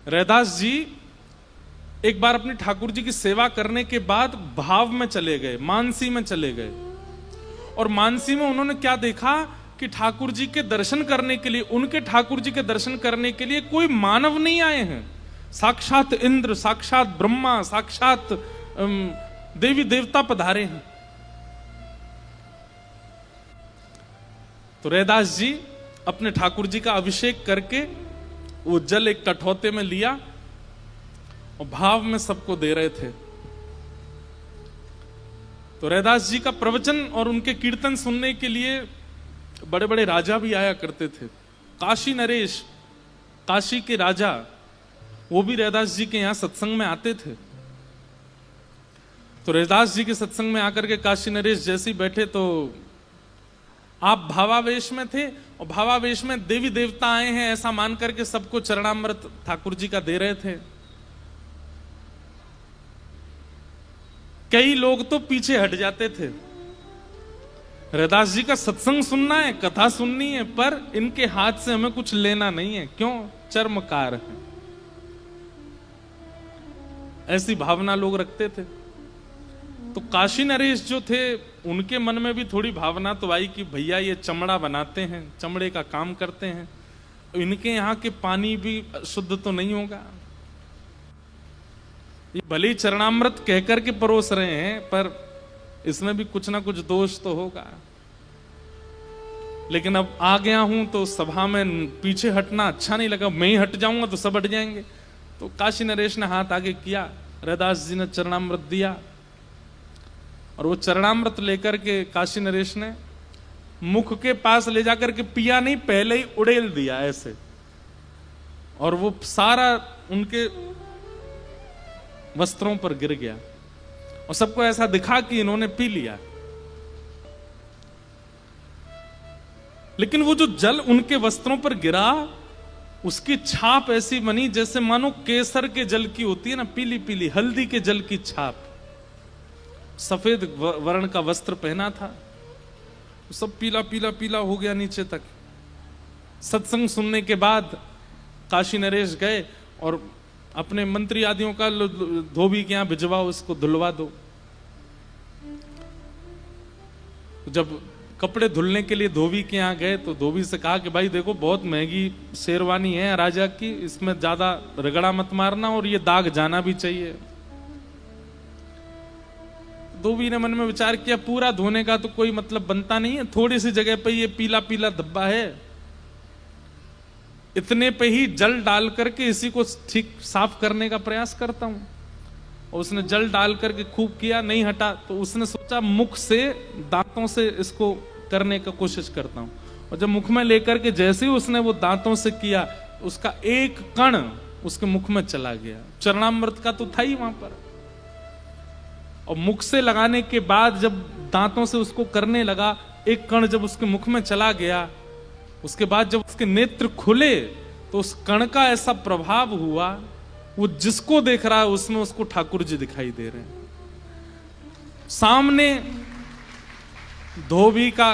रैदास जी एक बार अपने ठाकुर जी की सेवा करने के बाद भाव में चले गए, मानसी में चले गए। और मानसी में उन्होंने क्या देखा कि ठाकुर जी के दर्शन करने के लिए, उनके ठाकुर जी के दर्शन करने के लिए कोई मानव नहीं आए हैं। साक्षात इंद्र, साक्षात ब्रह्मा, साक्षात देवी देवता पधारे हैं। तो रैदास जी अपने ठाकुर जी का अभिषेक करके वो जल एक कठौते में लिया और भाव में सबको दे रहे थे। तो रैदास जी का प्रवचन और उनके कीर्तन सुनने के लिए बड़े बड़े राजा भी आया करते थे। काशी नरेश, काशी के राजा, वो भी रैदास जी के यहां सत्संग में आते थे। तो रैदास जी के सत्संग में आकर के काशी नरेश जैसे ही बैठे तो आप भावावेश में थे, और भावावेश में देवी देवता आए हैं ऐसा मान करके सबको चरणामृत ठाकुर जी का दे रहे थे। कई लोग तो पीछे हट जाते थे। रैदास जी का सत्संग सुनना है, कथा सुननी है, पर इनके हाथ से हमें कुछ लेना नहीं है। क्यों? चर्मकार है। ऐसी भावना लोग रखते थे। तो काशी नरेश जो थे उनके मन में भी थोड़ी भावना तो आई कि भैया ये चमड़ा बनाते हैं, चमड़े का काम करते हैं, इनके यहाँ के पानी भी शुद्ध तो नहीं होगा। ये भले ही चरणामृत कहकर के परोस रहे हैं, पर इसमें भी कुछ ना कुछ दोष तो होगा। लेकिन अब आ गया हूं तो सभा में पीछे हटना अच्छा नहीं लगा। मैं ही हट जाऊंगा तो सब हट जाएंगे। तो काशी नरेश ने हाथ आगे किया, रैदास जी ने चरणामृत दिया, और वो चरणामृत लेकर के काशी नरेश ने मुख के पास ले जाकर के पिया नहीं, पहले ही उड़ेल दिया ऐसे, और वो सारा उनके वस्त्रों पर गिर गया और सबको ऐसा दिखा कि इन्होंने पी लिया। लेकिन वो जो जल उनके वस्त्रों पर गिरा, उसकी छाप ऐसी बनी जैसे मानो केसर के जल की होती है ना, पीली पीली हल्दी के जल की छाप। सफेद वर्ण का वस्त्र पहना था, सब पीला पीला पीला हो गया नीचे तक। सत्संग सुनने के बाद काशी नरेश गए और अपने मंत्री आदियों का धोबी के यहां भिजवाओ, इसको धुलवा दो। जब कपड़े धुलने के लिए धोबी के यहां गए तो धोबी से कहा कि भाई देखो बहुत महंगी शेरवानी है राजा की, इसमें ज्यादा रगड़ा मत मारना और ये दाग जाना भी चाहिए। धोबी ने मन में विचार किया पूरा धोने का तो कोई मतलब बनता नहीं है, थोड़ी सी जगह पे ये पीला पीला धब्बा है, इतने पे ही जल डाल करके इसी को ठीक साफ करने का प्रयास करता हूं। और उसने जल डाल करके खूब किया, नहीं हटा, तो उसने सोचा मुख से दांतों से इसको करने का कोशिश करता हूं। और जब मुख में लेकर के जैसे ही उसने वो दांतों से किया, उसका एक कण उसके मुख में चला गया। चरणामृत का तो था ही वहां पर। और मुख से लगाने के बाद जब दांतों से उसको करने लगा, एक कण जब उसके मुख में चला गया, उसके बाद जब उसके नेत्र खुले तो उस कण का ऐसा प्रभाव हुआ, वो जिसको देख रहा है उसमें उसको ठाकुर जी दिखाई दे रहे हैं। सामने धोबी का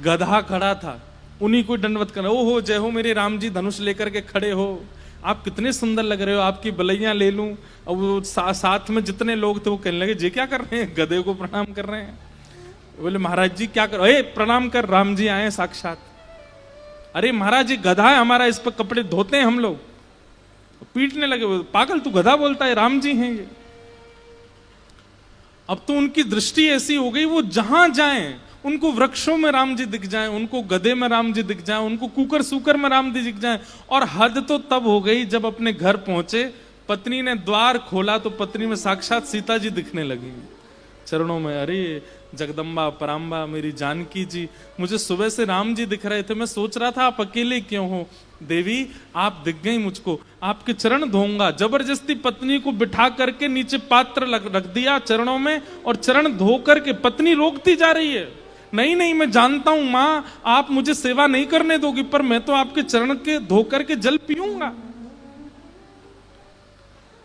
गधा खड़ा था, उन्हीं को दंडवत कर, ओहो जय हो मेरे राम जी, धनुष लेकर के खड़े हो, आप कितने सुंदर लग रहे हो, आपकी बलैया ले लूं। और वो साथ में जितने लोग थे वो कहने लगे जे क्या कर रहे हैं, गधे को प्रणाम कर रहे हैं। बोले महाराज जी क्या कर, ए प्रणाम कर, राम जी आए साक्षात। अरे महाराज जी गधा है हमारा, इस पर कपड़े धोते हैं हम लोग। पीटने लगे, पागल तू गधा बोलता है, राम जी हैं ये। अब तो उनकी दृष्टि ऐसी हो गई, वो जहां जाएं उनको वृक्षों में राम जी दिख जाएं, उनको गधे में राम जी दिख जाएं, उनको कुकर सूकर में राम जी दिख जाएं। और हद तो तब हो गई जब अपने घर पहुंचे, पत्नी ने द्वार खोला तो पत्नी में साक्षात सीता जी दिखने लगी चरणों में। अरे जगदम्बा पराम्बा मेरी जानकी जी, मुझे सुबह से राम जी दिख रहे थे, मैं सोच रहा था आप अकेले क्यों हो। देवी आप दिख गई मुझको, आपके चरण धोऊंगा। जबरदस्ती पत्नी को बिठा करके नीचे पात्र रख दिया चरणों में, और चरण धो करके पत्नी रोकती जा रही है, नहीं नहीं मैं जानता हूं मां आप मुझे सेवा नहीं करने दोगी, पर मैं तो आपके चरण के धो करके जल पीऊंगा।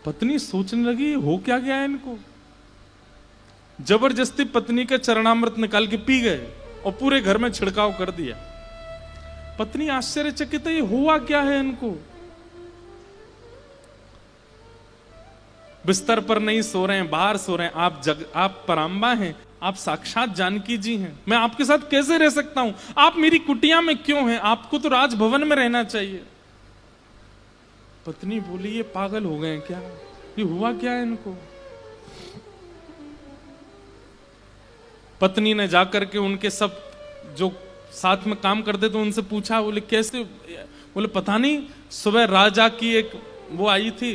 पत्नी सोचने लगी हो क्या गया है इनको। जबरदस्ती पत्नी के चरणामृत निकाल के पी गए और पूरे घर में छिड़काव कर दिया। पत्नी आश्चर्यचकित है, ये हुआ क्या है इनको। बिस्तर पर नहीं सो रहे हैं, बाहर सो रहे हैं, आप परांबा हैं, आप साक्षात जानकी जी हैं, मैं आपके साथ कैसे रह सकता हूं? आप मेरी कुटिया में क्यों हैं? आपको तो राजभवन में रहना चाहिए। पत्नी बोली ये पागल हो गए हैं क्या? ये हुआ क्या है इनको? पत्नी ने जाकर के उनके सब जो साथ में काम करते थे उनसे पूछा, बोले कैसे? बोले पता नहीं, सुबह राजा की एक वो आई थी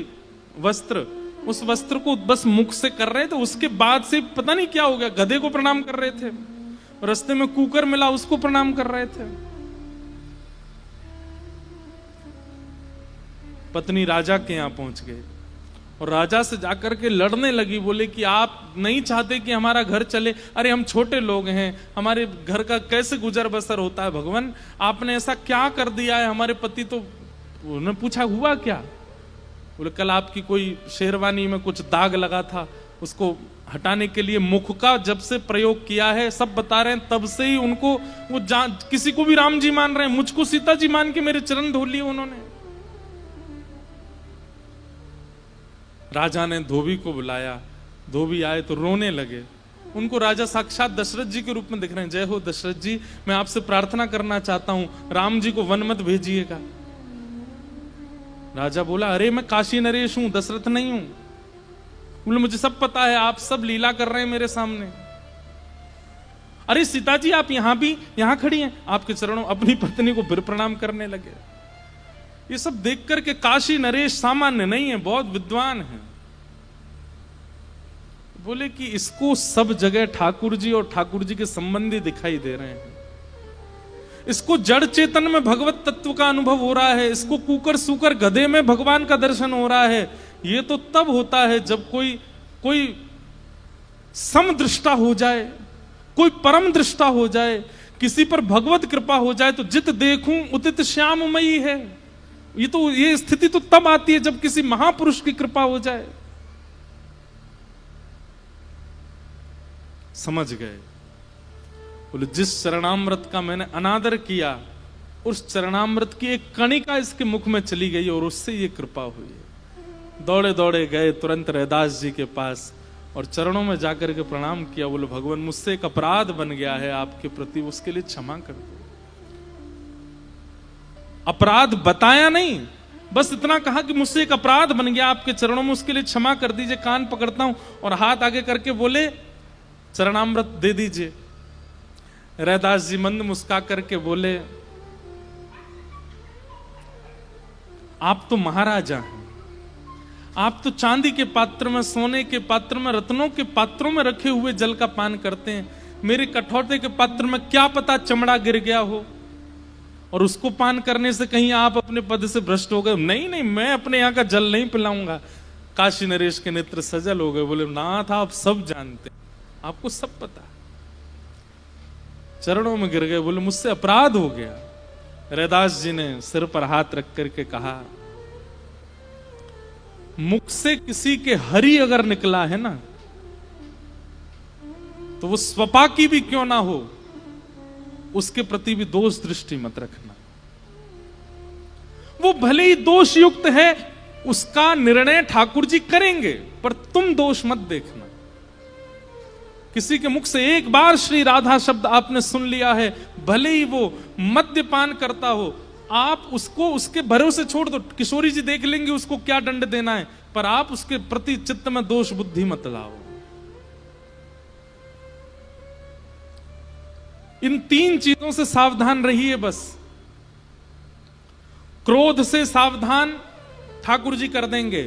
वस्त्र, उस वस्त्र को बस मुख से कर रहे थे, उसके बाद से पता नहीं क्या हो गया, गधे को प्रणाम कर रहे थे, रास्ते में कुकर मिला उसको प्रणाम कर रहे थे। पत्नी राजा के यहां पहुंच गए और राजा से जाकर के लड़ने लगी, बोले कि आप नहीं चाहते कि हमारा घर चले? अरे हम छोटे लोग हैं, हमारे घर का कैसे गुजर बसर होता है भगवान, आपने ऐसा क्या कर दिया है? हमारे पति तो, उन्होंने पूछा हुआ क्या? बोले कल आपकी कोई शेरवानी में कुछ दाग लगा था, उसको हटाने के लिए मुख का जब से प्रयोग किया है, सब बता रहे हैं, तब से ही उनको वो किसी को भी राम जी मान रहे हैं, मुझको सीता जी मान के मेरे चरण धो लिए उन्होंने। राजा ने धोबी को बुलाया, धोबी आए तो रोने लगे, उनको राजा साक्षात दशरथ जी के रूप में दिख रहे हैं। जय हो दशरथ जी, मैं आपसे प्रार्थना करना चाहता हूं, राम जी को वन मत भेजिएगा। राजा बोला अरे मैं काशी नरेश हूं, दशरथ नहीं हूं। बोले मुझे सब पता है, आप सब लीला कर रहे हैं मेरे सामने। अरे सीता जी आप यहां खड़ी हैं, आपके चरणों, अपनी पत्नी को फिर प्रणाम करने लगे। ये सब देख करके काशी नरेश सामान्य नहीं है, बहुत विद्वान है। बोले कि इसको सब जगह ठाकुर जी और ठाकुर जी के संबंधी दिखाई दे रहे हैं, इसको जड़ चेतन में भगवत तत्व का अनुभव हो रहा है, इसको कुकर सुकर गधे में भगवान का दर्शन हो रहा है। ये तो तब होता है जब कोई समदृष्टा हो जाए, कोई परम दृष्टा हो जाए, किसी पर भगवत कृपा हो जाए तो जित देखूं उतित श्याममयी है। ये स्थिति तो तब आती है जब किसी महापुरुष की कृपा हो जाए। समझ गए, बोले जिस चरणामृत का मैंने अनादर किया, उस चरणामृत की एक कणिका इसके मुख में चली गई और उससे ये कृपा हुई। दौड़े दौड़े गए तुरंत रैदास जी के पास और चरणों में जाकर के प्रणाम किया। बोले भगवान मुझसे एक अपराध बन गया है आपके प्रति, उसके लिए क्षमा कर दो। अपराध बताया नहीं, बस इतना कहा कि मुझसे एक अपराध बन गया आपके चरणों में, उसके लिए क्षमा कर दीजिए। कान पकड़ता हूं और हाथ आगे करके बोले चरणामृत दे दीजिए। रैदास जी मंद मुस्का करके बोले आप तो महाराजा हैं, आप तो चांदी के पात्र में, सोने के पात्र में, रत्नों के पात्रों में रखे हुए जल का पान करते हैं। मेरे कठौते के पात्र में क्या पता चमड़ा गिर गया हो और उसको पान करने से कहीं आप अपने पद से भ्रष्ट हो गए। नहीं नहीं, मैं अपने यहां का जल नहीं पिलाऊंगा। काशी नरेश के नेत्र सजल हो गए, बोले नाथ आप सब जानते, आपको सब पता। चरणों में गिर गए, बोले मुझसे अपराध हो गया। रैदास जी ने सिर पर हाथ रख करके कहा मुख से किसी के हरि अगर निकला है ना, तो वो स्वपाकी भी क्यों ना हो, उसके प्रति भी दोष दृष्टि मत रखना। वो भले ही दोष युक्त है, उसका निर्णय ठाकुर जी करेंगे, पर तुम दोष मत देखना। किसी के मुख से एक बार श्री राधा शब्द आपने सुन लिया है, भले ही वो मद्यपान करता हो, आप उसको उसके भरोसे छोड़ दो। किशोरी जी देख लेंगे उसको क्या दंड देना है, पर आप उसके प्रति चित्त में दोष बुद्धि मत लाओ। इन तीन चीजों से सावधान रहिए बस। क्रोध से सावधान, ठाकुर जी कर देंगे।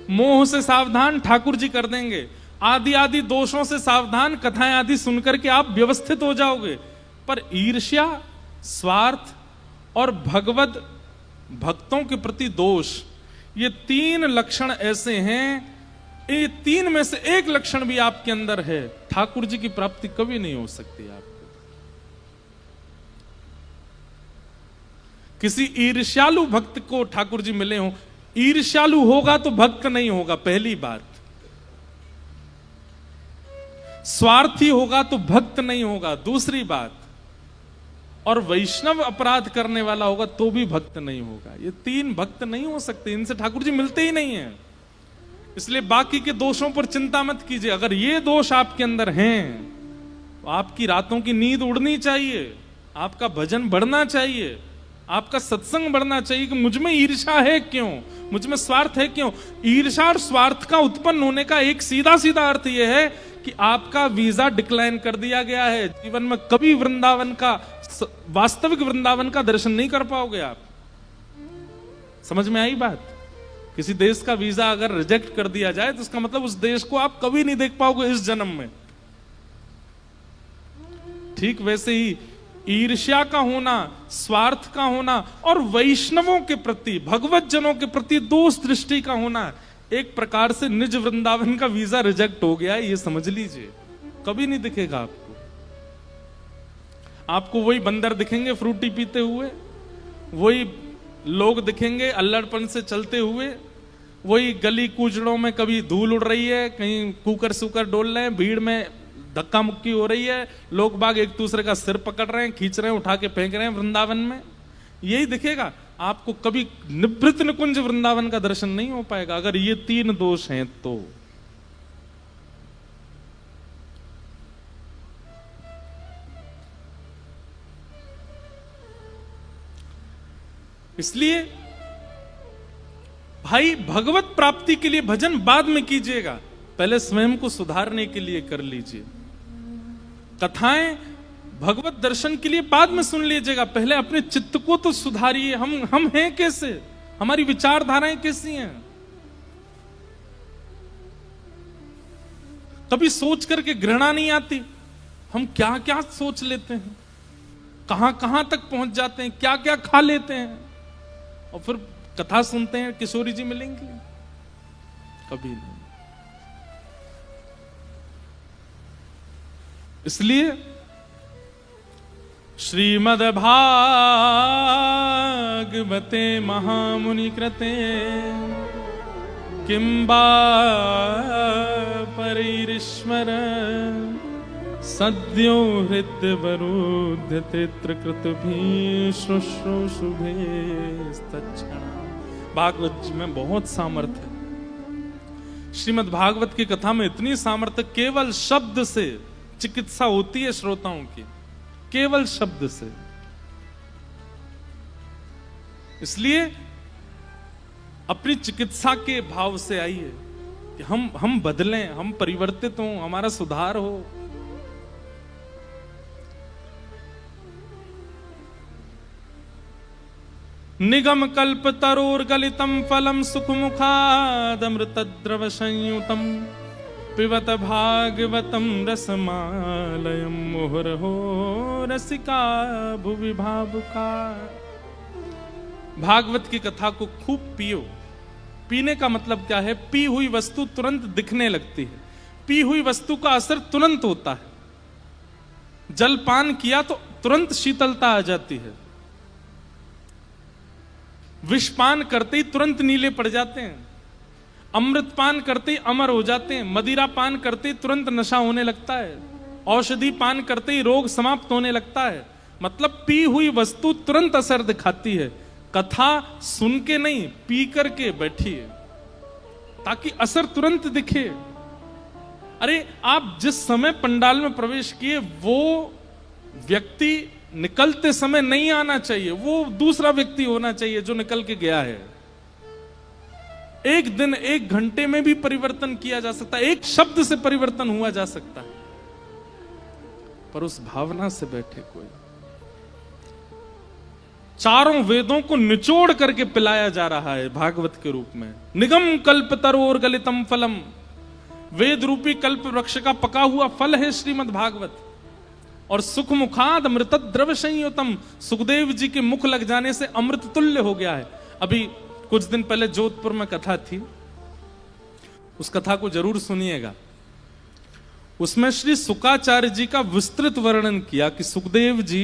मोह से सावधान, ठाकुर जी कर देंगे। आदि आदि दोषों से सावधान, कथाएं आदि सुनकर के आप व्यवस्थित हो जाओगे। पर ईर्ष्या, स्वार्थ और भगवत भक्तों के प्रति दोष, ये तीन लक्षण ऐसे हैं, ये तीन में से एक लक्षण भी आपके अंदर है, ठाकुर जी की प्राप्ति कभी नहीं हो सकती आपको। किसी ईर्ष्यालु भक्त को ठाकुर जी मिले हो, ईर्ष्यालु होगा तो भक्त नहीं होगा, पहली बात। स्वार्थी होगा तो भक्त नहीं होगा, दूसरी बात। और वैष्णव अपराध करने वाला होगा तो भी भक्त नहीं होगा। ये तीन भक्त नहीं हो सकते, इनसे ठाकुर जी मिलते ही नहीं है। इसलिए बाकी के दोषों पर चिंता मत कीजिए। अगर ये दोष आपके अंदर हैं तो आपकी रातों की नींद उड़नी चाहिए, आपका भजन बढ़ना चाहिए, आपका सत्संग बढ़ना चाहिए कि मुझ में ईर्ष्या है क्यों, मुझ में स्वार्थ है क्यों। ईर्ष्या और स्वार्थ का उत्पन्न होने का एक सीधा सीधा अर्थ यह है कि आपका वीजा डिक्लाइन कर दिया गया है। जीवन में कभी वृंदावन का, वास्तविक वृंदावन का दर्शन नहीं कर पाओगे आप। समझ में आई बात? किसी देश का वीजा अगर रिजेक्ट कर दिया जाए तो उसका मतलब उस देश को आप कभी नहीं देख पाओगे इस जन्म में। ठीक वैसे ही ईर्ष्या का होना, स्वार्थ का होना और वैष्णवों के प्रति, भगवत जनों के प्रति दोष दृष्टि का होना, एक प्रकार से निज वृंदावन का वीजा रिजेक्ट हो गया है, ये समझ लीजिए। कभी नहीं दिखेगा आपको। आपको वही बंदर दिखेंगे फ्रूटी पीते हुए, वही लोग दिखेंगे अल्लड़पन से चलते हुए, वही गली कूचड़ों में कभी धूल उड़ रही है, कहीं कुकर सुकर डोल रहे हैं, भीड़ में धक्का मुक्की हो रही है, लोग बाग एक दूसरे का सिर पकड़ रहे हैं, खींच रहे हैं, उठा के फेंक रहे हैं वृंदावन में। यही दिखेगा आपको। कभी निवृत्त निकुंज वृंदावन का दर्शन नहीं हो पाएगा अगर ये तीन दोष हैं तो। इसलिए भाई भगवत प्राप्ति के लिए भजन बाद में कीजिएगा, पहले स्वयं को सुधारने के लिए कर लीजिए। कथाएं भगवत दर्शन के लिए बाद में सुन लीजिएगा, पहले अपने चित्त को तो सुधारिए। हम हैं कैसे, हमारी विचारधाराएं कैसी हैं। कभी सोच करके घृणा नहीं आती, हम क्या क्या सोच लेते हैं, कहां कहां तक पहुंच जाते हैं, क्या क्या खा लेते हैं, और फिर कथा सुनते हैं किशोरी जी मिलेंगे, कभी नहीं। इसलिए श्रीमद् भागवते महामुनि कृते किंबा परिरीश्वर सद्यो हृदयवरुध्यते त्रिकृतभि शुश्रूषुभे तत्क्षणा। भागवत जी में बहुत सामर्थ्य है। श्रीमद् भागवत की कथा में इतनी सामर्थ्य, केवल शब्द से चिकित्सा होती है श्रोताओं की, केवल शब्द से। इसलिए अपनी चिकित्सा के भाव से आइए कि हम बदलें, हम परिवर्तित हों, हमारा सुधार हो। निगम कल्प तरोर गलितम फलम सुखमुखादमृत द्रव संयुतम पिबत भागवतम रसमालयम मुहुर्हो रसिका भुवि भावुका। भागवत की कथा को खूब पियो। पीने का मतलब क्या है? पी हुई वस्तु तुरंत दिखने लगती है, पी हुई वस्तु का असर तुरंत होता है। जलपान किया तो तुरंत शीतलता आ जाती है, विषपान करते ही तुरंत नीले पड़ जाते हैं, अमृतपान करते ही अमर हो जाते हैं, मदिरा पान करते ही तुरंत नशा होने लगता है, औषधि पान करते ही रोग समाप्त होने लगता है। मतलब पी हुई वस्तु तुरंत असर दिखाती है। कथा सुन के नहीं, पी करके बैठिए ताकि असर तुरंत दिखे। अरे आप जिस समय पंडाल में प्रवेश किए वो व्यक्ति निकलते समय नहीं आना चाहिए, वो दूसरा व्यक्ति होना चाहिए जो निकल के गया है। एक दिन, एक घंटे में भी परिवर्तन किया जा सकता है, एक शब्द से परिवर्तन हुआ जा सकता है, पर उस भावना से बैठे कोई। चारों वेदों को निचोड़ करके पिलाया जा रहा है भागवत के रूप में। निगम कल्प तरोर गलितम फलम, वेद रूपी कल्प वृक्ष का पका हुआ फल है श्रीमद् भागवत। और सुख मुखाद अमृत द्रव संयुतम, सुखदेव जी के मुख लग जाने से अमृत तुल्य हो गया है। अभी कुछ दिन पहले जोधपुर में कथा थी, उस कथा को जरूर सुनिएगा। उसमें श्री शुकाचार्य जी का विस्तृत वर्णन किया कि सुखदेव जी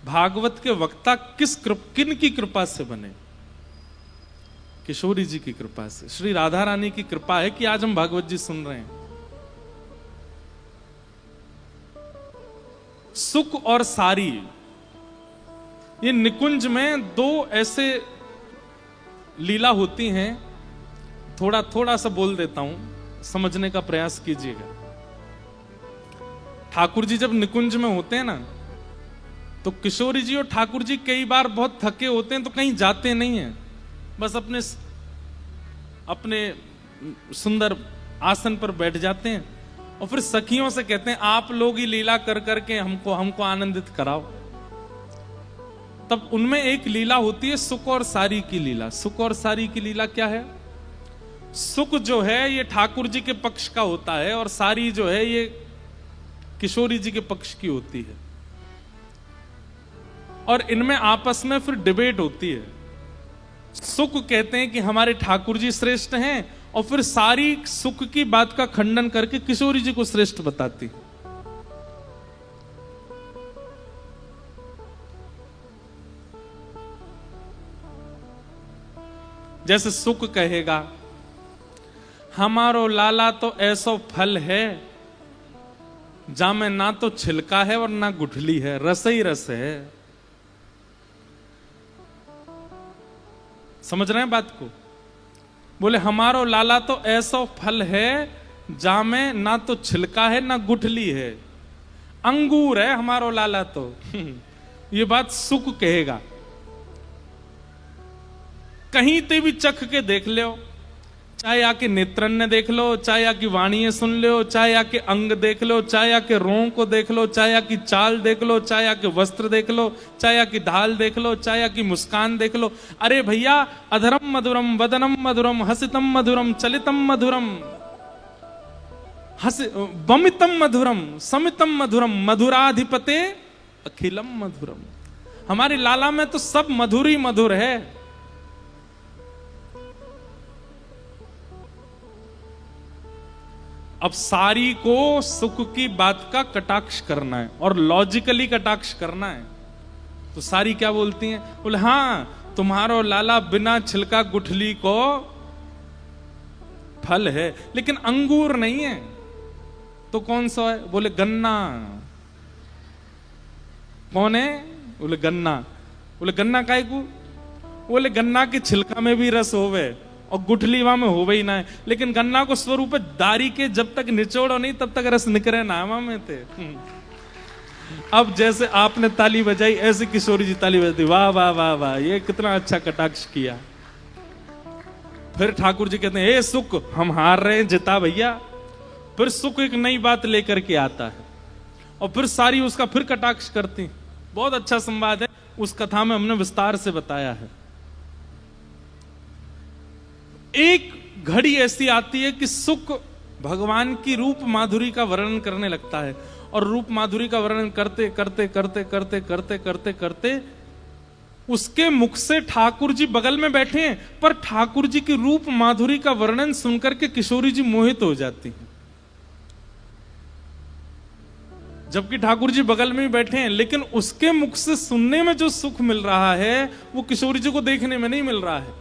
भागवत के वक्ता किन की कृपा से बने। किशोरी जी की कृपा से, श्री राधा रानी की कृपा है कि आज हम भागवत जी सुन रहे हैं। सुख और सारी, ये निकुंज में दो ऐसे लीला होती हैं, थोड़ा थोड़ा सा बोल देता हूं, समझने का प्रयास कीजिएगा। ठाकुर जी जब निकुंज में होते हैं ना, तो किशोरी जी और ठाकुर जी कई बार बहुत थके होते हैं तो कहीं जाते नहीं हैं, बस अपने सुंदर आसन पर बैठ जाते हैं और फिर सखियों से कहते हैं आप लोग ही लीला कर करके हमको आनंदित कराओ। तब उनमें एक लीला होती है सुख और सारी की लीला। सुख और सारी की लीला क्या है? सुख जो है ये ठाकुर जी के पक्ष का होता है और सारी जो है ये किशोरी जी के पक्ष की होती है, और इनमें आपस में फिर डिबेट होती है। सुख कहते हैं कि हमारे ठाकुर जी श्रेष्ठ हैं, और फिर सारी सुख की बात का खंडन करके किशोरी जी को श्रेष्ठ बताती। जैसे सुख कहेगा हमारो लाला तो ऐसो फल है जामे ना तो छिलका है और ना गुठली है, रस ही रस है। समझ रहे हैं बात को? बोले हमारो लाला तो ऐसो फल है जामे ना तो छिलका है ना गुठली है, अंगूर है हमारो लाला तो। ये बात सुख कहेगा। कहीं ते भी चख के देख लो, चाहे आके नेत्रन ने देख लो, चाहे आकी वाणी सुन लो, चाहे आके अंग देख लो, चाहे आके रों को देख लो, चाहे आकी चाल देख लो, चाहे आके वस्त्र देख लो, चाहे आकी ढाल देख लो, चाहे आकी मुस्कान देख लो। अरे भैया, अधरम मधुरम वदनम मधुरम हसितम मधुरम चलितम मधुरम वमितम मधुरम समितम मधुरम मधुराधिपते अखिलम मधुरम। हमारे लाला में तो सब मधुर ही मधुर है। अब सारी को सुख की बात का कटाक्ष करना है और लॉजिकली कटाक्ष करना है, तो सारी क्या बोलती हैं? बोले हाँ तुम्हारो लाला बिना छिलका गुठली को फल है, लेकिन अंगूर नहीं है। तो कौन सा है? बोले गन्ना। कौन है? बोले गन्ना। बोले गन्ना काहे को? बोले गन्ना के छिलका में भी रस होवे और गुठलीवा में हो ही ना है, लेकिन गन्ना को स्वरूप दारी के जब तक निचोड़ो नहीं तब तक रस निकरे नामा में थे। अब जैसे आपने ताली बजाई ऐसे किशोरी जी ताली बजाती, वाह वाह वाह वाह, ये कितना अच्छा कटाक्ष किया। फिर ठाकुर जी कहते हैं हे सुख हम हार रहे हैं, जिता भैया। फिर सुख एक नई बात लेकर के आता है और फिर सारी उसका फिर कटाक्ष करती। बहुत अच्छा संवाद है, उस कथा में हमने विस्तार से बताया है। एक घड़ी ऐसी आती है कि सुख भगवान की रूप माधुरी का वर्णन करने लगता है, और रूप माधुरी का वर्णन करते करते करते करते करते करते करते उसके मुख से ठाकुर जी बगल में बैठे हैं, पर ठाकुर जी की रूप माधुरी का वर्णन सुनकर के किशोरी जी मोहित हो जाती हैं। जबकि ठाकुर जी बगल में ही बैठे हैं, लेकिन उसके मुख से सुनने में जो सुख मिल रहा है वो किशोरी जी को देखने में नहीं मिल रहा है।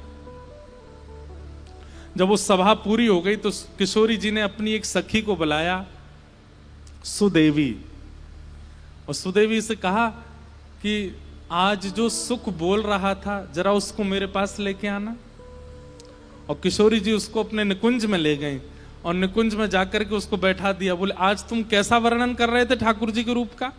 जब वो सभा पूरी हो गई तो किशोरी जी ने अपनी एक सखी को बुलाया, सुदेवी, और सुदेवी से कहा कि आज जो सुख बोल रहा था जरा उसको मेरे पास लेके आना। और किशोरी जी उसको अपने निकुंज में ले गई और निकुंज में जाकर के उसको बैठा दिया। बोले आज तुम कैसा वर्णन कर रहे थे ठाकुर जी के रूप का?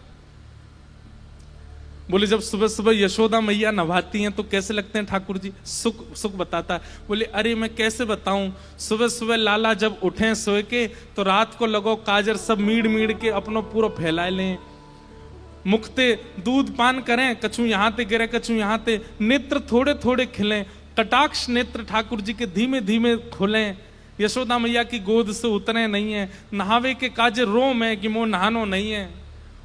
बोले जब सुबह सुबह यशोदा मैया नभाती हैं तो कैसे लगते हैं ठाकुर जी? सुख सुख बताता है। बोले अरे मैं कैसे बताऊं, सुबह सुबह लाला जब उठे सोए के तो रात को लगो काजर सब मीड़ मीड़ के अपनो पूरा फैलाए लें, मुखते दूध पान करें, कछु यहाँ ते गिरे कछु यहाँ ते, नेत्र थोड़े थोड़े खिलें, कटाक्ष नेत्र ठाकुर जी के धीमे धीमे खुलें, यशोदा मैया की गोद से उतरे नहीं है, नहावे के काजे रोम है कि मोह नहानो नहीं है।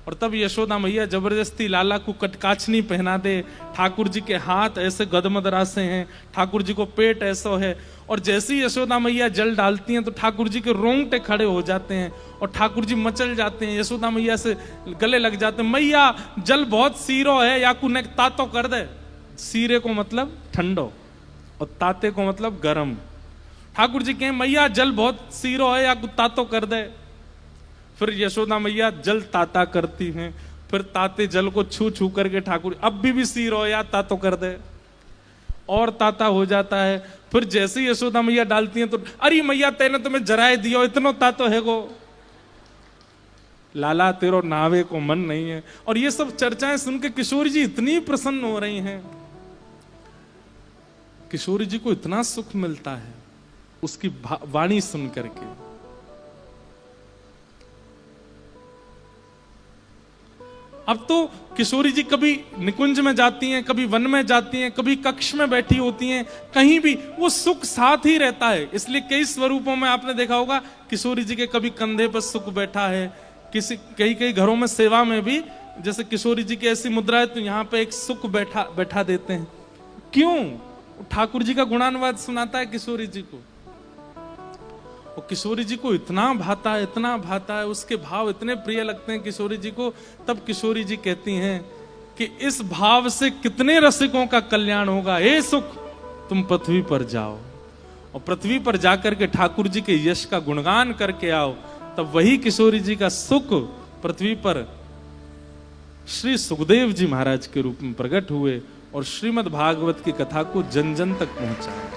और तब यशोदा मैया जबरदस्ती लाला को कटकाछनी पहना दे। ठाकुर जी के हाथ ऐसे गदमदरासे हैं, ठाकुर जी को पेट ऐसा है, और जैसे ही यशोदा मैया जल डालती हैं तो ठाकुर जी के रोंगटे खड़े हो जाते हैं और ठाकुर जी मचल जाते हैं, यशोदा मैया से गले लग जाते हैं। मैया जल बहुत सीरो है, या कुने तातो कर दे। सीरे को मतलब ठंडो और ताते को मतलब गर्म। ठाकुर जी कहें मैया जल बहुत सीरो है, या तातो कर दे। फिर यशोदा मैया जल ताता करती हैं, फिर ताते जल को छू छू करके ठाकुर अब भी सीरो या तातो कर दे। और ताता हो जाता है। फिर जैसे ही यशोदा मैया डालती हैं तो अरे मैया तेने तुम्हें जराए दियो, इतना तातो है गो, लाला तेरो नावे को मन नहीं है। और ये सब चर्चाएं सुन के किशोरी जी इतनी प्रसन्न हो रही हैं, किशोरी जी को इतना सुख मिलता है उसकी वाणी सुन करके। अब तो किशोरी जी कभी निकुंज में जाती हैं, कभी वन में जाती हैं, कभी कक्ष में बैठी होती हैं, कहीं भी वो सुख साथ ही रहता है। इसलिए कई स्वरूपों में आपने देखा होगा किशोरी जी के कभी कंधे पर सुख बैठा है, कई घरों में सेवा में भी जैसे किशोरी जी की ऐसी मुद्रा है तो यहाँ पे एक सुख बैठा देते हैं। क्यों? ठाकुर जी का गुणानुवाद सुनाता है किशोरी जी को, और किशोरी जी को इतना भाता है, इतना भाता है, उसके भाव इतने प्रिय लगते हैं किशोरी जी को। तब किशोरी जी कहती हैं कि इस भाव से कितने रसिकों का कल्याण होगा। हे सुख तुम पृथ्वी पर जाओ और पृथ्वी पर जाकर के ठाकुर जी के यश का गुणगान करके आओ। तब वही किशोरी जी का सुख पृथ्वी पर श्री सुखदेव जी महाराज के रूप में प्रकट हुए और श्रीमद् भागवत की कथा को जन जन तक पहुंचाया।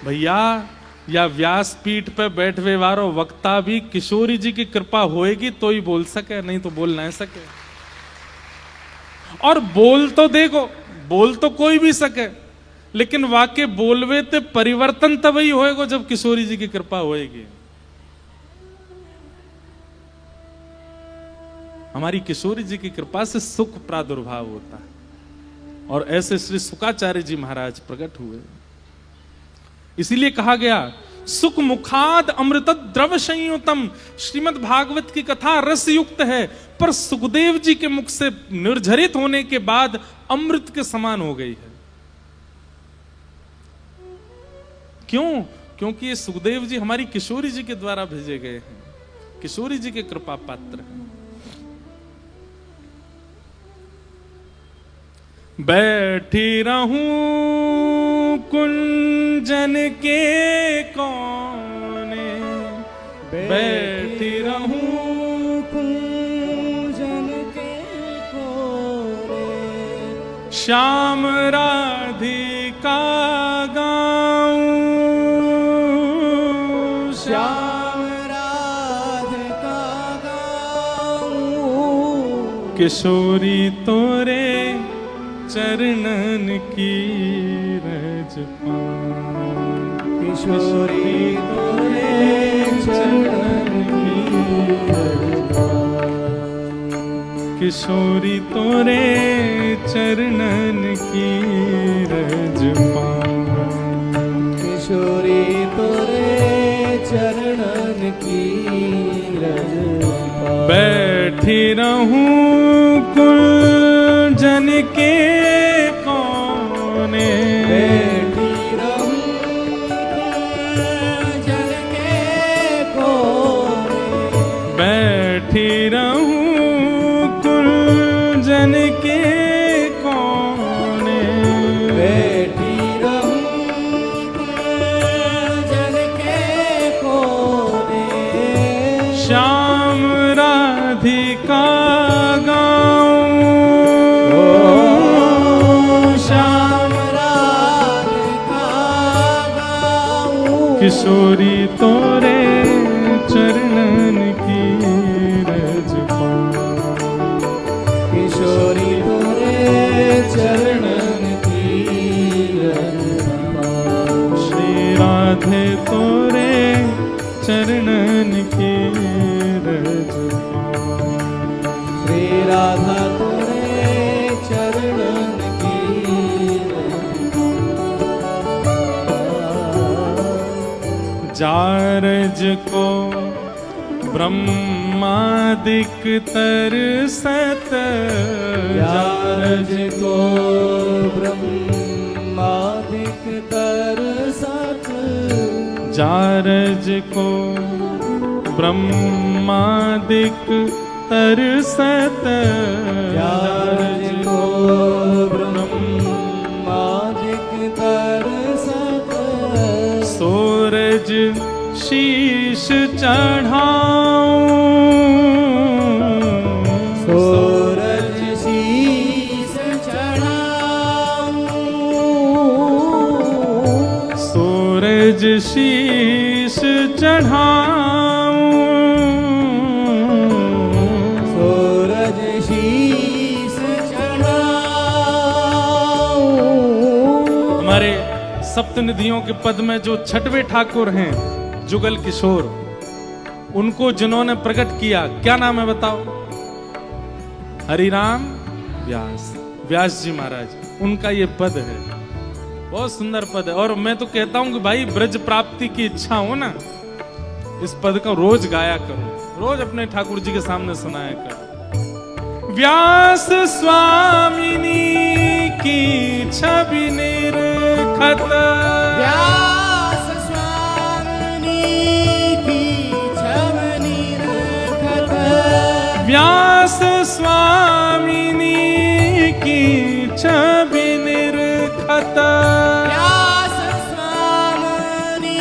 भैया या व्यास पीठ पे बैठवे वारो वक्ता भी किशोरी जी की कृपा होएगी तो ही बोल सके, नहीं तो बोल नहीं सके। और बोल तो देखो, बोल तो कोई भी सके, लेकिन वाके बोलवे ते परिवर्तन तब ही होएगा जब किशोरी जी की कृपा होएगी। हमारी किशोरी जी की कृपा से सुख प्रादुर्भाव होता है और ऐसे श्री सुकाचार्य जी महाराज प्रकट हुए। इसीलिए कहा गया सुख मुखाद अमृत द्रव संयुतम। श्रीमद् भागवत की कथा रस युक्त है, पर सुखदेव जी के मुख से निर्झरित होने के बाद अमृत के समान हो गई है। क्यों? क्योंकि ये सुखदेव जी हमारी किशोरी जी के द्वारा भेजे गए हैं, किशोरी जी के कृपा पात्र हैं। बैठी रहूं कुंजन के कोने, बैठी रहूं कुंजन के कोने, श्याम राधिका गाऊं, श्याम राधिका गाऊं, किशोरी तोरे चरणन की रज पाऊं, किशोरी तोरे चरणन की रज पाऊं, किशोरी तोरे चरणन की रज पाऊं, किशोरी तोरे चरणन की रज पाऊं। बैठी रहूं कुंजन के कोने, बैठी रहूं कुंजन के कोने, बैठी रहूं कुंजन के कोने, बैठी रहूं कुंजन के कोने, श्याम राधिका किशोरी तोरे चरणन की रज पाऊं, किशोरी तोरे चरणन की रज पाऊं, श्री राधे तोरे चरणन की रज पाऊं, श्री राधा तोरे चरणन की रज पाऊं। जारज को ब्रह्मादिक तरसत, जारज को ब्रह्मादिक तरसत, जारज को ब्रह्मादिक तरसत, जारज को ब्रह्मादिक तरसत, सूरज शीश चढ़ाऊं, सूरज शीश चढ़ाऊं, सूरज शीश चढ़ाऊं, सूरज शीश चढ़ाऊं। हमारे सप्तनिधियों के पद में जो छठवें ठाकुर हैं जुगल किशोर, उनको जिन्होंने प्रकट किया, क्या नाम है बताओ? हरिराम व्यास, व्यास जी महाराज, उनका ये पद है, बहुत सुंदर पद है। और मैं तो कहता हूं कि भाई ब्रज प्राप्ति की इच्छा हो ना, इस पद को रोज गाया करो, रोज अपने ठाकुर जी के सामने सुनाया करो। व्यास स्वामिनी की छवि निरखत, व्यास स्वामिनी की छवि निरखत, व्यास स्वामिनी की छवि निरखत, व्यास स्वामिनी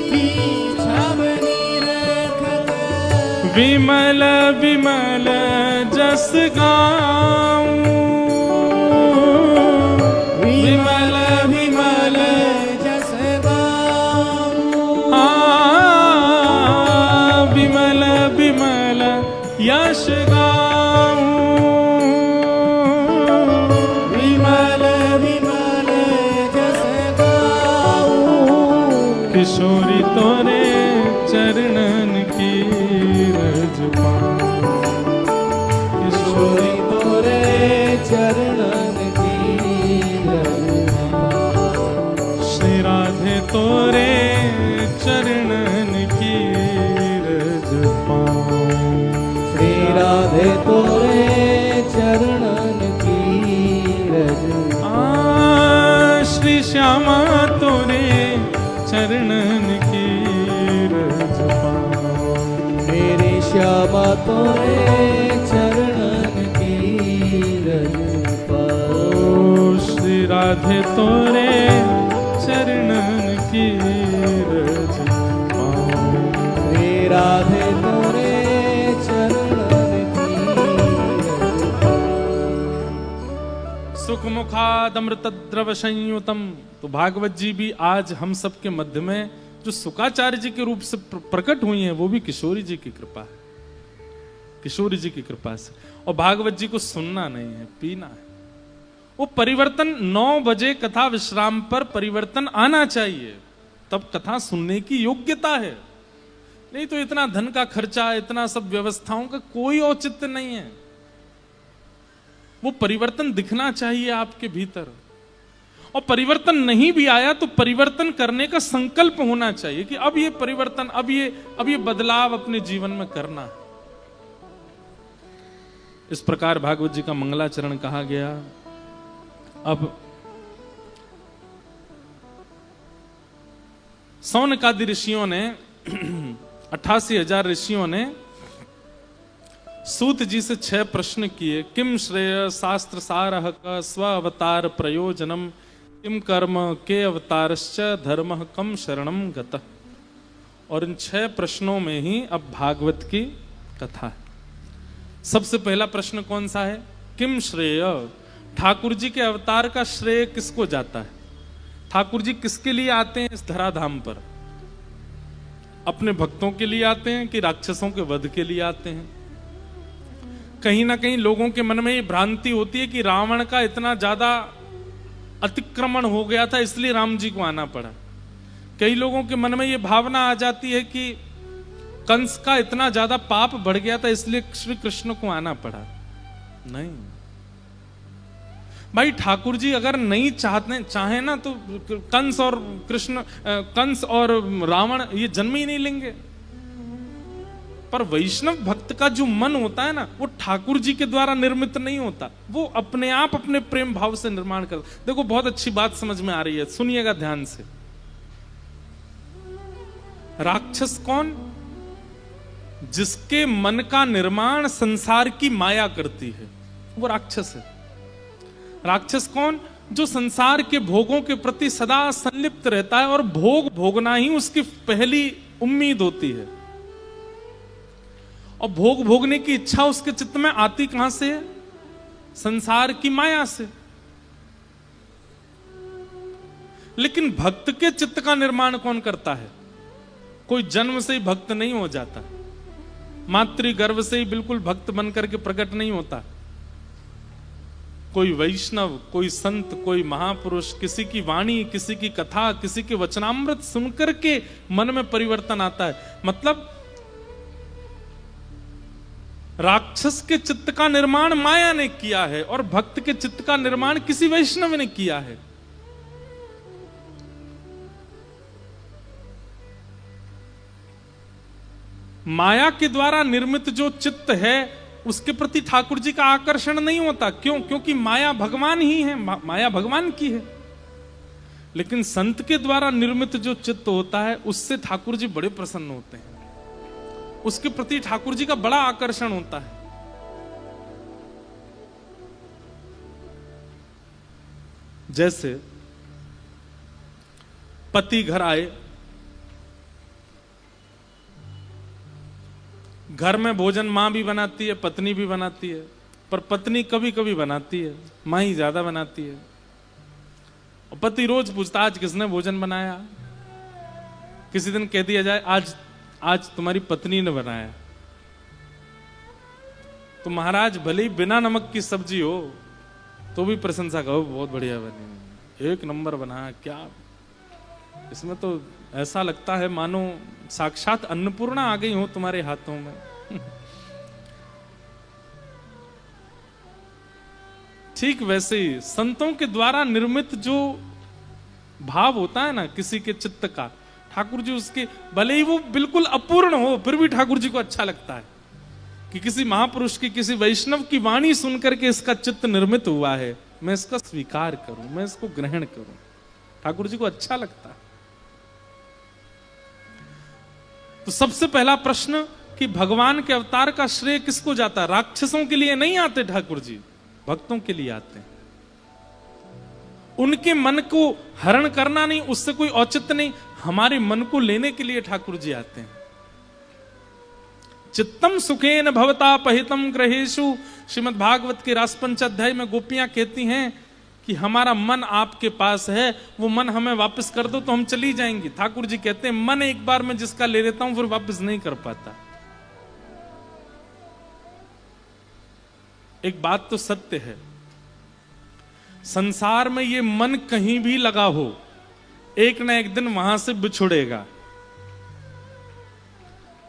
की छवि निरखत। विमल विमल जस गाऊं, विमल विमल जस गाऊं। विमल विमल यश गाऊं, विमल विमल जस गाऊं। किशोरी तोरे चरणन की रज पाऊं, किशोरी तोरे चरणन की रज पाऊं। श्री राधे तोरे चरणन की रज पाऊं, श्री राधे तोरे चरणन की रज पाऊं। श्री श्यामा तोरे चरणन की रज पाऊं, मेरे श्यामा तोरे चरणन की रज पाऊं। श्री राधे तोरे चरणन की रज पाऊं, श्री राधे तोरे चरणन की रज पाऊं। सुख मुखादमृत द्रव संयुतम। तो भागवत जी भी आज हम सब के मध्य में जो सुकाचार्य जी के रूप से प्रकट हुई हैं, वो भी किशोरी जी की कृपा है, किशोरी जी की कृपा से। और भागवत जी को सुनना नहीं है, पीना है। वो परिवर्तन 9 बजे कथा विश्राम पर परिवर्तन आना चाहिए, तब कथा सुनने की योग्यता है। नहीं तो इतना धन का खर्चा, इतना सब व्यवस्थाओं का कोई औचित्य नहीं है। वो परिवर्तन दिखना चाहिए आपके भीतर, और परिवर्तन नहीं भी आया तो परिवर्तन करने का संकल्प होना चाहिए कि अब ये परिवर्तन, अब ये बदलाव अपने जीवन में करना है। इस प्रकार भागवत जी का मंगलाचरण कहा गया। अब सौनकादि ऋषियों ने 88,000 ऋषियों ने सूत जी से 6 प्रश्न किए। किम श्रेय शास्त्र सारः क स्व अवतार प्रयोजनम, किम कर्म के अवतारश्च धर्म कम शरणम गतः। और इन 6 प्रश्नों में ही अब भागवत की कथा है। सबसे पहला प्रश्न कौन सा है? किम श्रेय, ठाकुर जी के अवतार का श्रेय किसको जाता है? ठाकुर जी किसके लिए आते हैं इस धराधाम पर? अपने भक्तों के लिए आते हैं कि राक्षसों के वध के लिए आते हैं? कहीं ना कहीं लोगों के मन में ये भ्रांति होती है कि रावण का इतना ज्यादा अतिक्रमण हो गया था इसलिए राम जी को आना पड़ा। कई लोगों के मन में ये भावना आ जाती है कि कंस का इतना ज्यादा पाप बढ़ गया था इसलिए श्री कृष्ण को आना पड़ा। नहीं भाई, ठाकुर जी अगर नहीं चाहे ना तो कंस और कृष्ण, कंस और रावण ये जन्म ही नहीं लेंगे। पर वैष्णव भक्त का जो मन होता है ना, वो ठाकुर जी के द्वारा निर्मित नहीं होता, वो अपने आप अपने प्रेम भाव से निर्माण करता। देखो बहुत अच्छी बात समझ में आ रही है, सुनिएगा ध्यान से। राक्षस कौन? जिसके मन का निर्माण संसार की माया करती है, वो राक्षस है। राक्षस कौन? जो संसार के भोगों के प्रति सदा संलिप्त रहता है और भोग भोगना ही उसकी पहली उम्मीद होती है। और भोग भोगने की इच्छा उसके चित्त में आती कहां से है? संसार की माया से। लेकिन भक्त के चित्त का निर्माण कौन करता है? कोई जन्म से ही भक्त नहीं हो जाता, मातृ गर्भ से ही बिल्कुल भक्त बनकर के प्रकट नहीं होता। कोई वैष्णव, कोई संत, कोई महापुरुष, किसी की वाणी, किसी की कथा, किसी के वचनामृत सुनकर के मन में परिवर्तन आता है। मतलब राक्षस के चित्त का निर्माण माया ने किया है और भक्त के चित्त का निर्माण किसी वैष्णव ने किया है। माया के द्वारा निर्मित जो चित्त है उसके प्रति ठाकुर जी का आकर्षण नहीं होता। क्यों? क्योंकि माया भगवान ही है, माया भगवान की है। लेकिन संत के द्वारा निर्मित जो चित्त होता है उससे ठाकुर जी बड़े प्रसन्न होते हैं, उसके प्रति ठाकुर जी का बड़ा आकर्षण होता है। जैसे पति घर आए, घर में भोजन मां भी बनाती है, पत्नी भी बनाती है, पर पत्नी कभी कभी बनाती है, मां ही ज्यादा बनाती है। और पति रोज पूछता आज किसने भोजन बनाया। किसी दिन कह दिया जाए आज तुम्हारी पत्नी ने बनाया, तो महाराज भले ही बिना नमक की सब्जी हो तो भी प्रशंसा करो, बहुत बढ़िया बनी, एक नंबर बना। क्या इसमें तो ऐसा लगता है मानो साक्षात अन्नपूर्णा आ गई हो तुम्हारे हाथों में। ठीक वैसे ही संतों के द्वारा निर्मित जो भाव होता है ना किसी के चित्त का, ठाकुर जी उसके भले ही वो बिल्कुल अपूर्ण हो फिर भी ठाकुर जी को अच्छा लगता है कि किसी महापुरुष की, किसी वैष्णव की वाणी सुनकर के इसका चित्त निर्मित हुआ है, मैं इसका स्वीकार करूं, मैं इसको ग्रहण करूं। ठाकुर जी को अच्छा लगता है। तो सबसे पहला प्रश्न कि भगवान के अवतार का श्रेय किसको जाता है? राक्षसों के लिए नहीं आते ठाकुर जी, भक्तों के लिए आते हैं। उनके मन को हरण करना नहीं, उससे कोई औचित्य नहीं, हमारे मन को लेने के लिए ठाकुर जी आते हैं। चित्तम सुखेन भवता पहितम ग्रहेशु, श्रीमद् भागवत के रासपंच अध्याय में गोपियां कहती हैं कि हमारा मन आपके पास है, वो मन हमें वापस कर दो तो हम चली जाएंगी। ठाकुर जी कहते हैं मन एक बार मैं जिसका ले लेता हूं फिर वापस नहीं कर पाता। एक बात तो सत्य है, संसार में ये मन कहीं भी लगा हो एक ना एक दिन वहां से बिछुड़ेगा।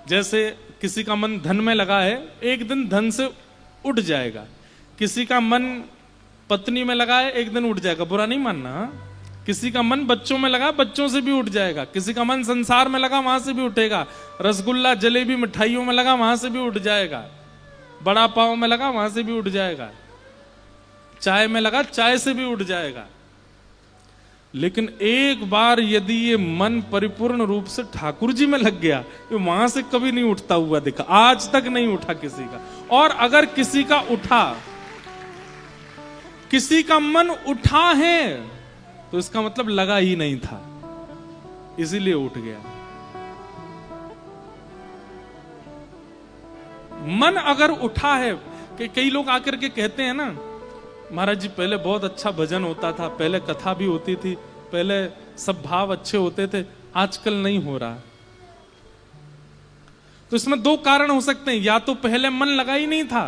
जैसे किसी का मन धन में लगा है, एक दिन धन से उठ जाएगा। किसी का मन पत्नी में लगा है, एक दिन उठ जाएगा, बुरा नहीं मानना। किसी का मन बच्चों में लगा, बच्चों से भी उठ जाएगा। किसी का मन संसार में लगा, वहां से भी उठेगा। रसगुल्ला जलेबी मिठाइयों में लगा, वहां से भी उठ जाएगा। बड़ा पाव में लगा, वहां से भी उठ जाएगा। चाय में लगा, चाय से भी उठ जाएगा। लेकिन एक बार यदि ये मन परिपूर्ण रूप से ठाकुर जी में लग गया, ये वहां से कभी नहीं उठता हुआ दिखा, आज तक नहीं उठा किसी का। और अगर किसी का उठा, किसी का मन उठा है, तो इसका मतलब लगा ही नहीं था, इसीलिए उठ गया। मन अगर उठा है, कि कई लोग आकर के कहते हैं ना, महाराज जी पहले बहुत अच्छा भजन होता था, पहले कथा भी होती थी, पहले सब भाव अच्छे होते थे, आजकल नहीं हो रहा। तो इसमें दो कारण हो सकते हैं, या तो पहले मन लगा ही नहीं था,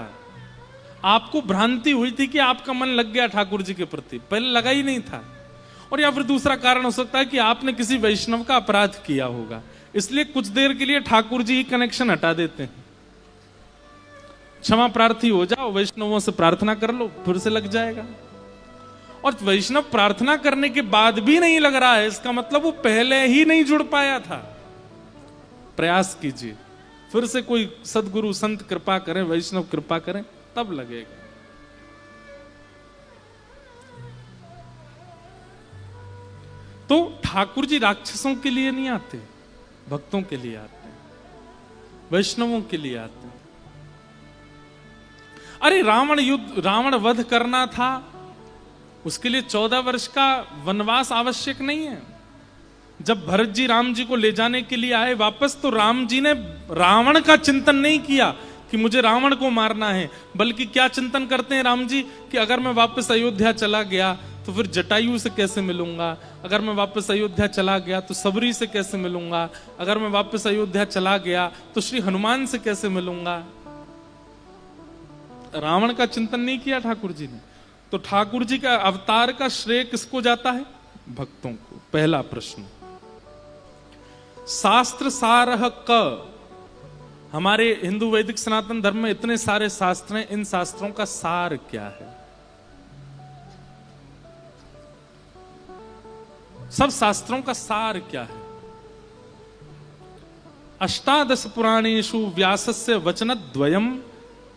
आपको भ्रांति हुई थी कि आपका मन लग गया ठाकुर जी के प्रति, पहले लगा ही नहीं था। और या फिर दूसरा कारण हो सकता है कि आपने किसी वैष्णव का अपराध किया होगा, इसलिए कुछ देर के लिए ठाकुर जी ही कनेक्शन हटा देते हैं। क्षमा प्रार्थी हो जाओ, वैष्णवों से प्रार्थना कर लो, फिर से लग जाएगा। और वैष्णव प्रार्थना करने के बाद भी नहीं लग रहा है, इसका मतलब वो पहले ही नहीं जुड़ पाया था। प्रयास कीजिए, फिर से कोई सदगुरु संत कृपा करें, वैष्णव कृपा करें, तब लगेगा। तो ठाकुर जी राक्षसों के लिए नहीं आते, भक्तों के लिए आते हैं, वैष्णवों के लिए आते हैं। अरे रावण वध करना था, उसके लिए 14 वर्ष का वनवास आवश्यक नहीं है। जब भरत जी राम जी को ले जाने के लिए आए वापस, तो राम जी ने रावण का चिंतन नहीं किया कि मुझे रावण को मारना है, बल्कि क्या चिंतन करते हैं राम जी कि अगर मैं वापस अयोध्या चला गया तो फिर जटायु से कैसे मिलूंगा? अगर मैं वापस अयोध्या चला गया तो सबरी से कैसे मिलूंगा? अगर मैं वापस अयोध्या चला गया तो श्री हनुमान से कैसे मिलूंगा? रावण का चिंतन नहीं किया ठाकुर जी ने। तो ठाकुर जी का अवतार का श्रेय किसको जाता है? भक्तों को। पहला प्रश्न, शास्त्र सारह क, हमारे हिंदू वैदिक सनातन धर्म में इतने सारे शास्त्र हैं, इन शास्त्रों का सार क्या है? सब शास्त्रों का सार क्या है? अष्टादश पुराणेषु व्यासस्य वचनद्वयम्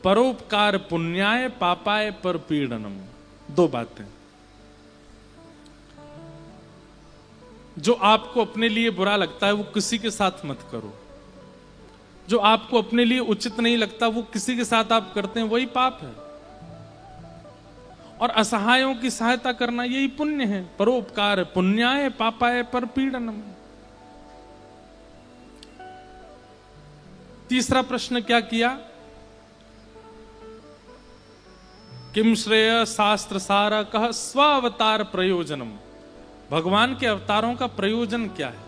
परोपकार पुण्याय पापाय परपीडनम। दो बातें, जो आपको अपने लिए बुरा लगता है वो किसी के साथ मत करो, जो आपको अपने लिए उचित नहीं लगता वो किसी के साथ आप करते हैं, वही पाप है। और असहायों की सहायता करना यही पुण्य है। परोपकार पुण्याय पापाय परपीडनम। तीसरा प्रश्न क्या किया? किम श्रेय शास्त्र सारा कह स्वावतार प्रयोजनम। भगवान के अवतारों का प्रयोजन क्या है?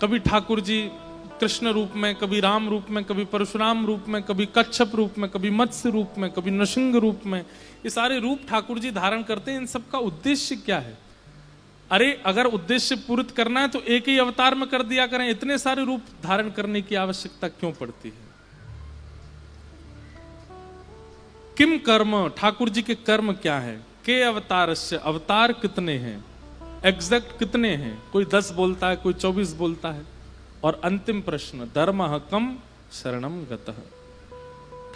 कभी ठाकुर जी कृष्ण रूप में, कभी राम रूप में, कभी परशुराम रूप में, कभी कच्छप रूप में, कभी मत्स्य रूप में, कभी नृसिंह रूप में, ये सारे रूप ठाकुर जी धारण करते हैं। इन सब का उद्देश्य क्या है? अरे अगर उद्देश्य पूर्ण करना है तो एक ही अवतार में कर दिया करें, इतने सारे रूप धारण करने की आवश्यकता क्यों पड़ती है? किम कर्म, ठाकुर जी के कर्म क्या है? के अवतारस्य, अवतार कितने हैं? एग्जैक्ट कितने हैं? कोई 10 बोलता है, कोई 24 बोलता है। और अंतिम प्रश्न, धर्मः कम शरणम गतः।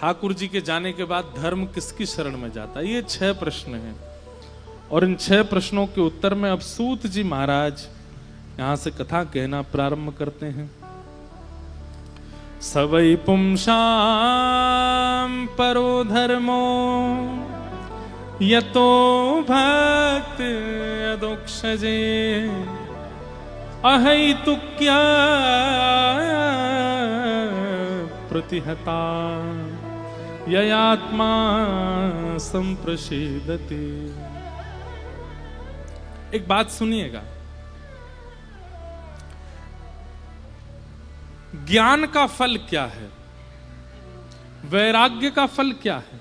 ठाकुर जी के जाने के बाद धर्म किसकी शरण में जाता है? ये 6 प्रश्न हैं। और इन 6 प्रश्नों के उत्तर में अब सूत जी महाराज यहां से कथा कहना प्रारंभ करते हैं। सवै पुंसां परो धर्मो यतो भक्त यदोक्षजे अहैतुक्या प्रतिहता ययात्मा संप्रसीदते। एक बात सुनिएगा, ज्ञान का फल क्या है? वैराग्य का फल क्या है?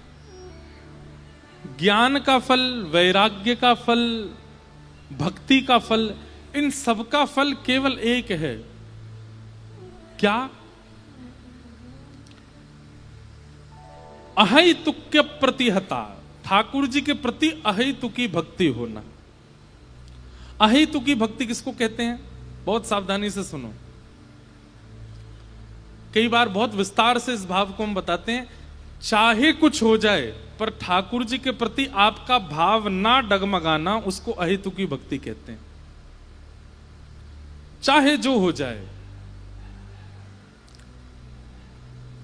ज्ञान का फल, वैराग्य का फल, भक्ति का फल, इन सबका फल केवल एक है। क्या? अहैतुक्य प्रतिहता, ठाकुर जी के प्रति अहैतुकी भक्ति होना। अहैतुकी भक्ति किसको कहते हैं? बहुत सावधानी से सुनो। कई बार बहुत विस्तार से इस भाव को हम बताते हैं। चाहे कुछ हो जाए पर ठाकुर जी के प्रति आपका भाव ना डगमगाना, उसको अहेतुकी भक्ति कहते हैं। चाहे जो हो जाए,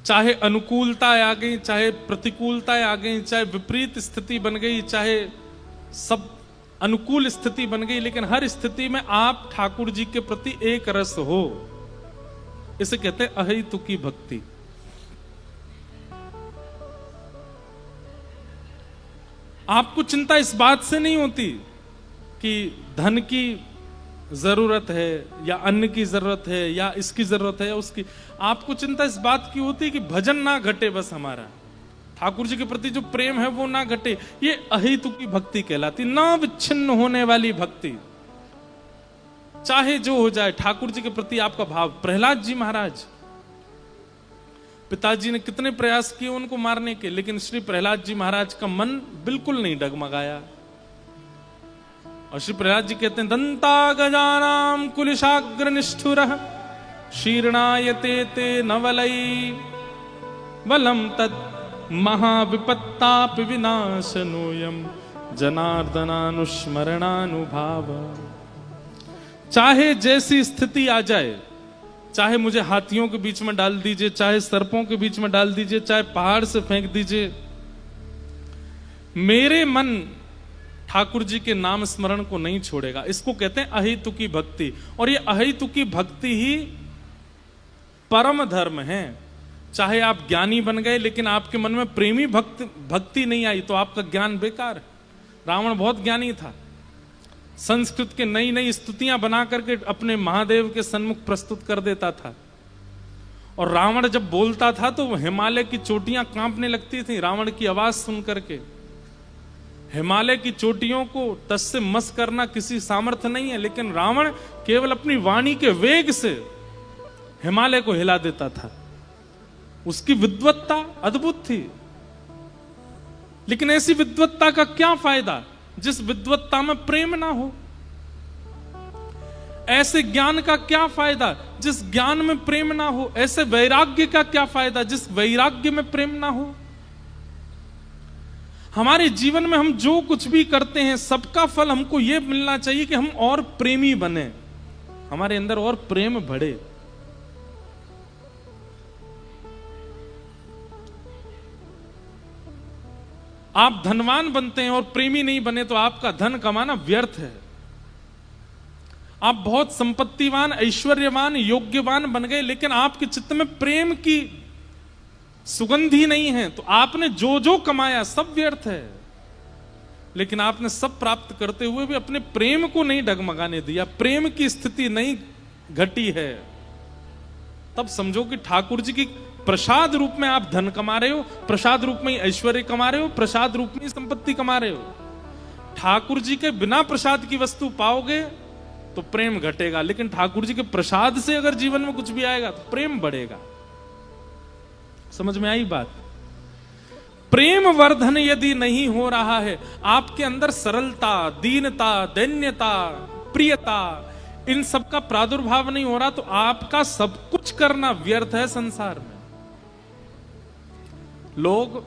चाहे अनुकूलताएं आ गई, चाहे प्रतिकूलताएं आ गई, चाहे विपरीत स्थिति बन गई, चाहे सब अनुकूल स्थिति बन गई, लेकिन हर स्थिति में आप ठाकुर जी के प्रति एक रस हो, इसे कहते हैं अहेतुकी भक्ति। आपको चिंता इस बात से नहीं होती कि धन की जरूरत है या अन्न की जरूरत है या इसकी जरूरत है या उसकी। आपको चिंता इस बात की होती है कि भजन ना घटे, बस हमारा ठाकुर जी के प्रति जो प्रेम है वो ना घटे। ये अहेतुकी भक्ति कहलाती, ना विच्छिन्न होने वाली भक्ति। चाहे जो हो जाए, ठाकुर जी के प्रति आपका भाव। प्रहलाद जी महाराज, पिताजी ने कितने प्रयास किए उनको मारने के, लेकिन श्री प्रहलाद जी महाराज का मन बिल्कुल नहीं डगमगाया। और श्री प्रहलाद जी कहते हैं, दंता गजानाम कुलिशाग्र निष्ठुरः शीर्णायते ते नवलई वलम तत् महाविपत्तापि विनाशनोयम जनार्दनानुस्मरणानुभाव। चाहे जैसी स्थिति आ जाए, चाहे मुझे हाथियों के बीच में डाल दीजिए, चाहे सर्पों के बीच में डाल दीजिए, चाहे पहाड़ से फेंक दीजिए, मेरे मन ठाकुर जी के नाम स्मरण को नहीं छोड़ेगा। इसको कहते हैं अहेतुकी भक्ति। और ये अहेतुकी भक्ति ही परम धर्म है। चाहे आप ज्ञानी बन गए लेकिन आपके मन में प्रेमी भक्ति नहीं आई तो आपका ज्ञान बेकार है। रावण बहुत ज्ञानी था, संस्कृत के नई नई स्तुतियां बना करके अपने महादेव के सन्मुख प्रस्तुत कर देता था। और रावण जब बोलता था तो हिमालय की चोटियां कांपने लगती थी रावण की आवाज सुन करके। हिमालय की चोटियों को तस से मस करना किसी सामर्थ्य नहीं है, लेकिन रावण केवल अपनी वाणी के वेग से हिमालय को हिला देता था। उसकी विद्वत्ता अद्भुत थी। लेकिन ऐसी विद्वत्ता का क्या फायदा जिस विद्वत्ता में प्रेम ना हो? ऐसे ज्ञान का क्या फायदा जिस ज्ञान में प्रेम ना हो? ऐसे वैराग्य का क्या फायदा जिस वैराग्य में प्रेम ना हो? हमारे जीवन में हम जो कुछ भी करते हैं सबका फल हमको यह मिलना चाहिए कि हम और प्रेमी बने, हमारे अंदर और प्रेम बढ़े। आप धनवान बनते हैं और प्रेमी नहीं बने तो आपका धन कमाना व्यर्थ है। आप बहुत संपत्तिवान, ऐश्वर्यवान, योग्यवान बन गए, लेकिन आपके चित्त में प्रेम की सुगंधी नहीं है तो आपने जो जो कमाया सब व्यर्थ है। लेकिन आपने सब प्राप्त करते हुए भी अपने प्रेम को नहीं डगमगाने दिया, प्रेम की स्थिति नहीं घटी है, तब समझो कि ठाकुर जी की प्रसाद रूप में आप धन कमा रहे हो, प्रसाद रूप में ऐश्वर्य कमा रहे हो, प्रसाद रूप में संपत्ति कमा रहे हो। ठाकुर जी के बिना प्रसाद की वस्तु पाओगे तो प्रेम घटेगा, लेकिन ठाकुर जी के प्रसाद से अगर जीवन में कुछ भी आएगा तो प्रेम बढ़ेगा। समझ में आई बात? प्रेम वर्धन यदि नहीं हो रहा है, आपके अंदर सरलता, दीनता, दैन्यता, प्रियता, इन सब का प्रादुर्भाव नहीं हो रहा तो आपका सब कुछ करना व्यर्थ है संसार में। लोग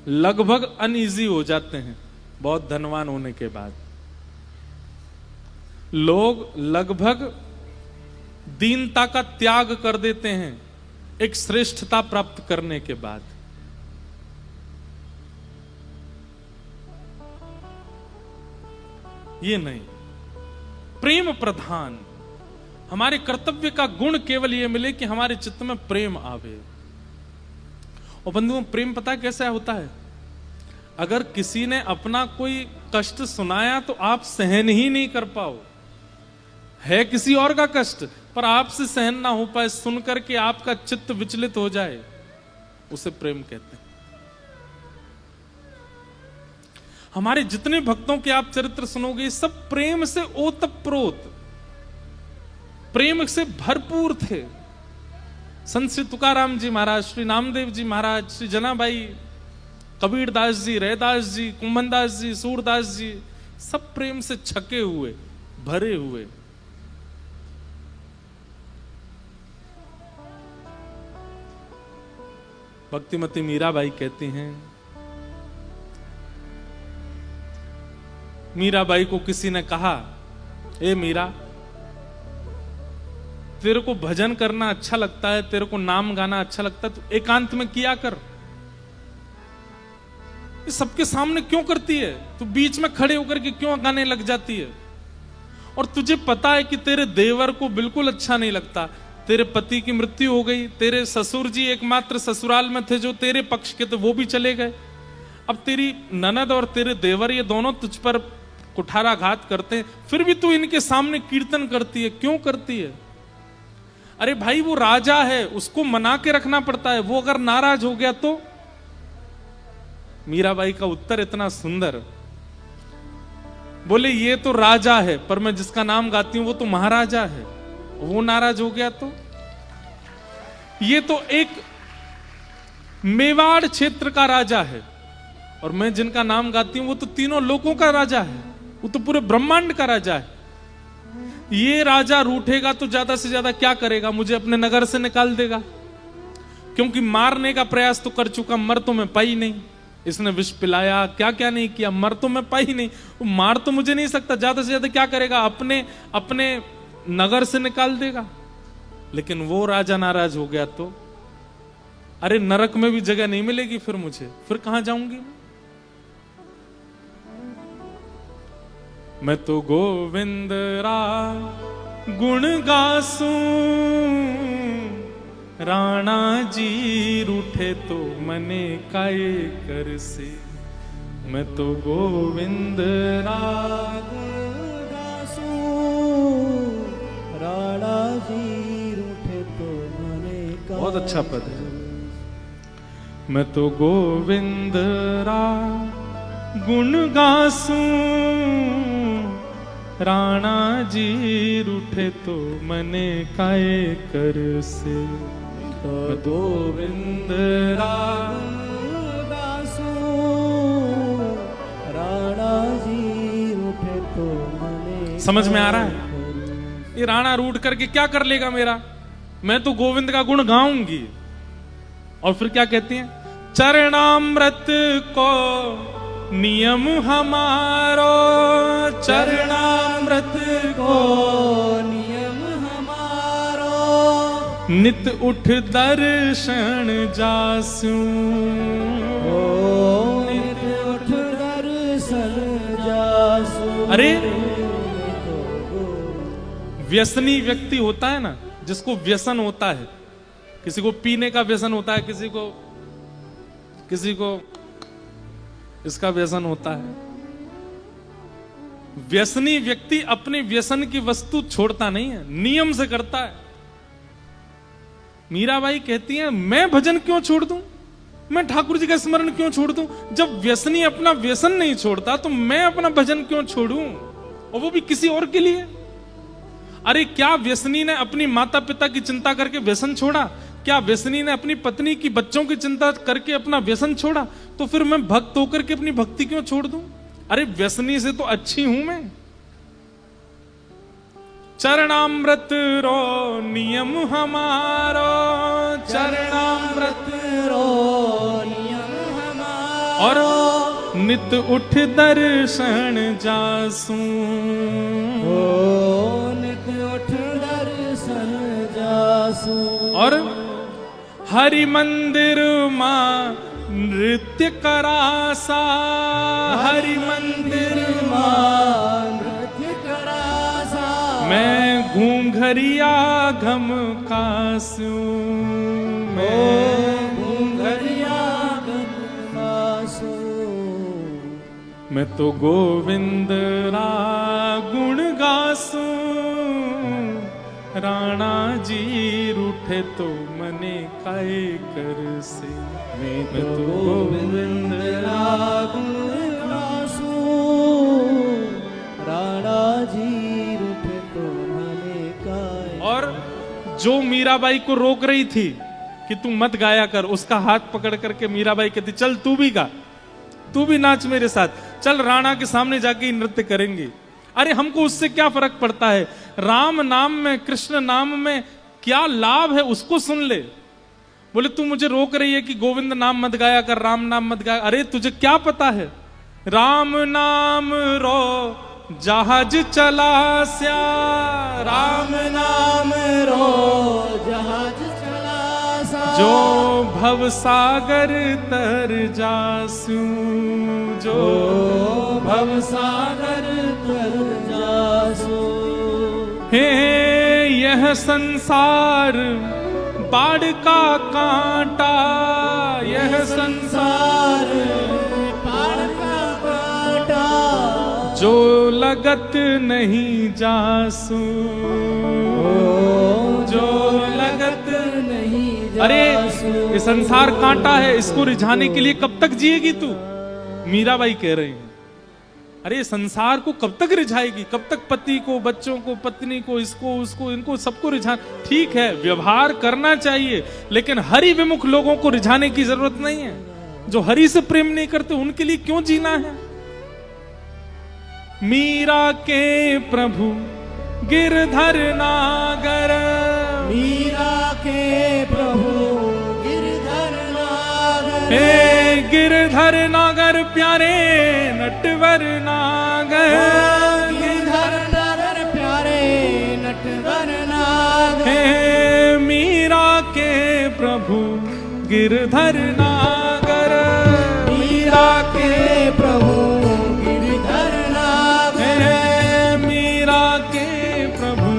लगभग अनईजी हो जाते हैं बहुत धनवान होने के बाद। लोग लगभग दीनता का त्याग कर देते हैं एक श्रेष्ठता प्राप्त करने के बाद। ये नहीं, प्रेम प्रधान। हमारे कर्तव्य का गुण केवल ये मिले कि हमारे चित्त में प्रेम आवे। और बंधुओं, प्रेम पता कैसा होता है? अगर किसी ने अपना कोई कष्ट सुनाया तो आप सहन ही नहीं कर पाओ, है किसी और का कष्ट पर आपसे सहन ना हो पाए, सुन करके आपका चित्त विचलित हो जाए, उसे प्रेम कहते हैं। हमारे जितने भक्तों के आप चरित्र सुनोगे सब प्रेम से ओतप्रोत, प्रेम से भरपूर थे। संत श्री तुकाराम जी महाराज, श्री नामदेव जी महाराज, श्री जनाबाई, कबीरदास जी, रैदास जी, कुंभनदास जी, सूरदास जी, सब प्रेम से छके हुए, भरे हुए। भक्तिमती मीराबाई कहती हैं, मीराबाई को किसी ने कहा, ए मीरा, तेरे को भजन करना अच्छा लगता है, तेरे को नाम गाना अच्छा लगता है, तो एकांत में किया कर, ये सबके सामने क्यों करती है? तू बीच में खड़े होकर के क्यों गाने लग जाती है? और तुझे पता है कि तेरे देवर को बिल्कुल अच्छा नहीं लगता, तेरे पति की मृत्यु हो गई, तेरे ससुर जी एकमात्र ससुराल में थे जो तेरे पक्ष के थे, वो भी चले गए, अब तेरी ननद और तेरे देवर ये दोनों तुझ पर कुठाराघात करते हैं, फिर भी तू इनके सामने कीर्तन करती है, क्यों करती है? अरे भाई, वो राजा है, उसको मना के रखना पड़ता है, वो अगर नाराज हो गया तो? मीराबाई का उत्तर इतना सुंदर, बोले ये तो राजा है, पर मैं जिसका नाम गाती हूं वो तो महाराजा है, वो नाराज हो गया तो? ये तो एक मेवाड़ क्षेत्र का राजा है और मैं जिनका नाम गाती हूं वो तो तीनों लोकों का राजा है, वो तो पूरे ब्रह्मांड का राजा है। ये राजा रूठेगा तो ज्यादा से ज्यादा क्या करेगा? मुझे अपने नगर से निकाल देगा, क्योंकि मारने का प्रयास तो कर चुका, मर तो मैं पाई नहीं, इसने विष पिलाया, क्या क्या नहीं किया, मर तो मैं पाई नहीं, वो मार तो मुझे नहीं सकता, ज्यादा से ज्यादा क्या करेगा? अपने अपने नगर से निकाल देगा। लेकिन वो राजा नाराज हो गया तो अरे नरक में भी जगह नहीं मिलेगी फिर मुझे, फिर कहां जाऊंगी मैं तो गोविंद रा गुण गासूं, राणा जी रूठे तो मने काये कर से, मैं तो गोविंद राग राणा जी रूठे तो मने का। बहुत अच्छा पद है। मैं तो गोविंद राग गुण गासूं, राणा जी रूठे तो मने काए कर से। मैं तो गोविंद राग राणा जी रूठे तो मने। समझ में आ रहा है? ये राणा रूठ करके क्या कर लेगा मेरा? मैं तो गोविंद का गुण गाऊंगी। और फिर क्या कहती हैं? चरणामृत को नियम हमारो, चरणामृत को नियम हमारो। नित उठ दर्शन जासूं, नित उठ दर्शन जासूं। अरे व्यसनी व्यक्ति होता है ना, जिसको व्यसन होता है, किसी को पीने का व्यसन होता है, किसी को इसका व्यसन होता है। व्यसनी व्यक्ति अपने व्यसन की वस्तु छोड़ता नहीं है, नियम से करता है। मीराबाई कहती है मैं भजन क्यों छोड़ दूं, मैं ठाकुर जी का स्मरण क्यों छोड़ दूं? जब व्यसनी अपना व्यसन नहीं छोड़ता तो मैं अपना भजन क्यों छोड़ूं, और वो भी किसी और के लिए? अरे क्या व्यसनी ने अपनी माता पिता की चिंता करके व्यसन छोड़ा? क्या व्यसनी ने अपनी पत्नी की बच्चों की चिंता करके अपना व्यसन छोड़ा? तो फिर मैं भक्त होकर के अपनी भक्ति क्यों छोड़ दूं? अरे व्यसनी से तो अच्छी हूं मैं। चरणामृत रो नियम हमारो, चरणामृत रो नियम हमारो। और नित उठ दर्शन जासूं, नित उठ दर्शन जासूं। और हरि मंदिर मां नृत्य करासा, हरि मंदिर मां नृत्य करासा। मैं घूंघरिया घम कासूं, मैं घूंघरिया घम कासूं। मैं तो गोविंद रा गुण गासूं, राणा जी रूठे तो मने काए कर से। मैं तो गोविंद रा गुण गासूं, राणा जी रूठे तो मने काए। और जो मीराबाई को रोक रही थी कि तू मत गाया कर, उसका हाथ पकड़ करके मीराबाई कहती चल तू भी गा, तू भी नाच मेरे साथ, चल राणा के सामने जाके नृत्य करेंगे। अरे हमको उससे क्या फर्क पड़ता है? राम नाम में, कृष्ण नाम में क्या लाभ है उसको सुन ले। बोले तू मुझे रोक रही है कि गोविंद नाम मत गाया कर, राम नाम मत गाया। अरे तुझे क्या पता है? राम नाम रो जहाज चला स्या, राम नाम रो जहाज चला सा। जो भव सागर तर जासूं, जो भव सागर तर जासूं। हे यह संसार बाढ़ का कांटा, यह संसार बाढ़ का कांटा। जो लगत नहीं जासूं, जो लगत नहीं जासूं। अरे ये संसार कांटा है, इसको रिझाने के लिए कब तक जिएगी तू? मीराबाई कह रही है। अरे संसार को कब तक रिझाएगी? कब तक पति को, बच्चों को, पत्नी को, इसको उसको, इनको सबको रिझा? ठीक है व्यवहार करना चाहिए, लेकिन हरि विमुख लोगों को रिझाने की जरूरत नहीं है। जो हरि से प्रेम नहीं करते उनके लिए क्यों जीना है? मीरा के प्रभु गिरधर नागर, मीरा के प्रभु गिरधर नागर। हे गिरधर नागर प्यारे नटवर नागर, गिरधर नागर प्यारे नटवर नागर। हे मीरा के प्रभु गिरधर नागर, मीरा के प्रभु गिरधर नागर। हे मीरा के प्रभु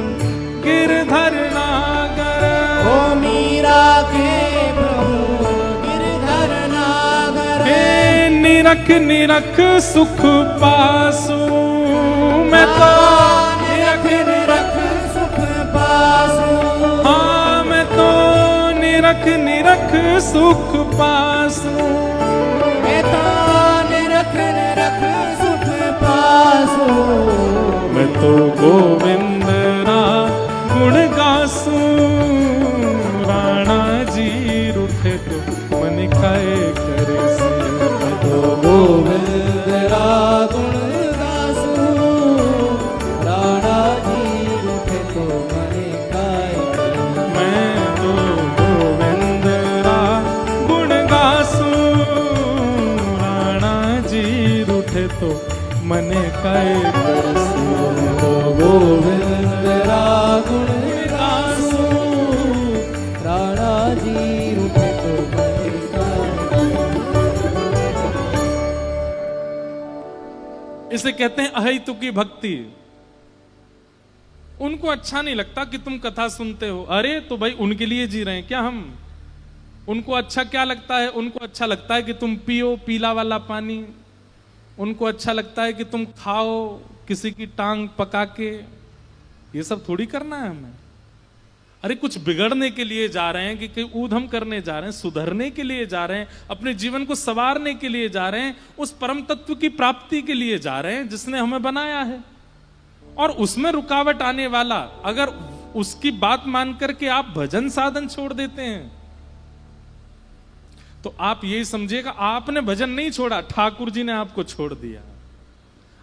गिरधर नागर। ओ मीरा के प्रभु गिरधर नागर। हे निरख निरख सुख पासू, मैं तो निरख निरख सुख पासू, हाँ मैं तो निरख निरख सुख पासू, मैं तो निरख निरख सुख पासू, मैं तो गोविंद रा गुण गासू, राणा जी रूठे तो मन काए करे से, मैं तो गोविंद रा गुण गासू, राणा जी रूठे तो मने काय करे। मैं तो गोविंद रा गुण गासू, राणा जी रूठे तो मने काए करे से, मैं तो गोविंद रा गुण गासू, राणा जी रूठे तो मने काय करे। इसे कहते हैं अहितु की भक्ति। उनको अच्छा नहीं लगता कि तुम कथा सुनते हो, अरे तो भाई उनके लिए जी रहे हैं क्या हम? उनको अच्छा क्या लगता है? उनको अच्छा लगता है कि तुम पियो पीला वाला पानी, उनको अच्छा लगता है कि तुम खाओ किसी की टांग पका के, ये सब थोड़ी करना है हमें। अरे कुछ बिगड़ने के लिए जा रहे हैं, कि ऊधम करने जा रहे हैं, सुधरने के लिए जा रहे हैं, अपने जीवन को संवारने के लिए जा रहे हैं, उस परम तत्व की प्राप्ति के लिए जा रहे हैं जिसने हमें बनाया है। और उसमें रुकावट आने वाला, अगर उसकी बात मान करके आप भजन साधन छोड़ देते हैं तो आप यही समझिएगा आपने भजन नहीं छोड़ा, ठाकुर जी ने आपको छोड़ दिया।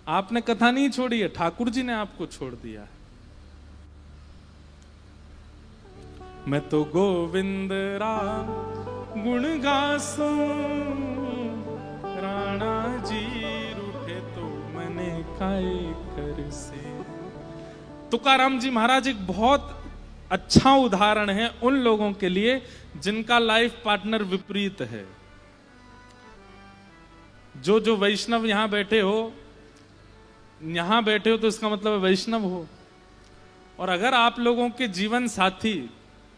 आपने कथा नहीं छोड़ी है, ठाकुर जी ने आपको छोड़ दिया है। मैं तो गोविंद रा गुण गासू, राणा जी रूठे तो मने काए कर से। तुकाराम जी महाराज एक बहुत अच्छा उदाहरण है उन लोगों के लिए जिनका लाइफ पार्टनर विपरीत है। जो वैष्णव यहां बैठे हो तो इसका मतलब वैष्णव हो। और अगर आप लोगों के जीवन साथी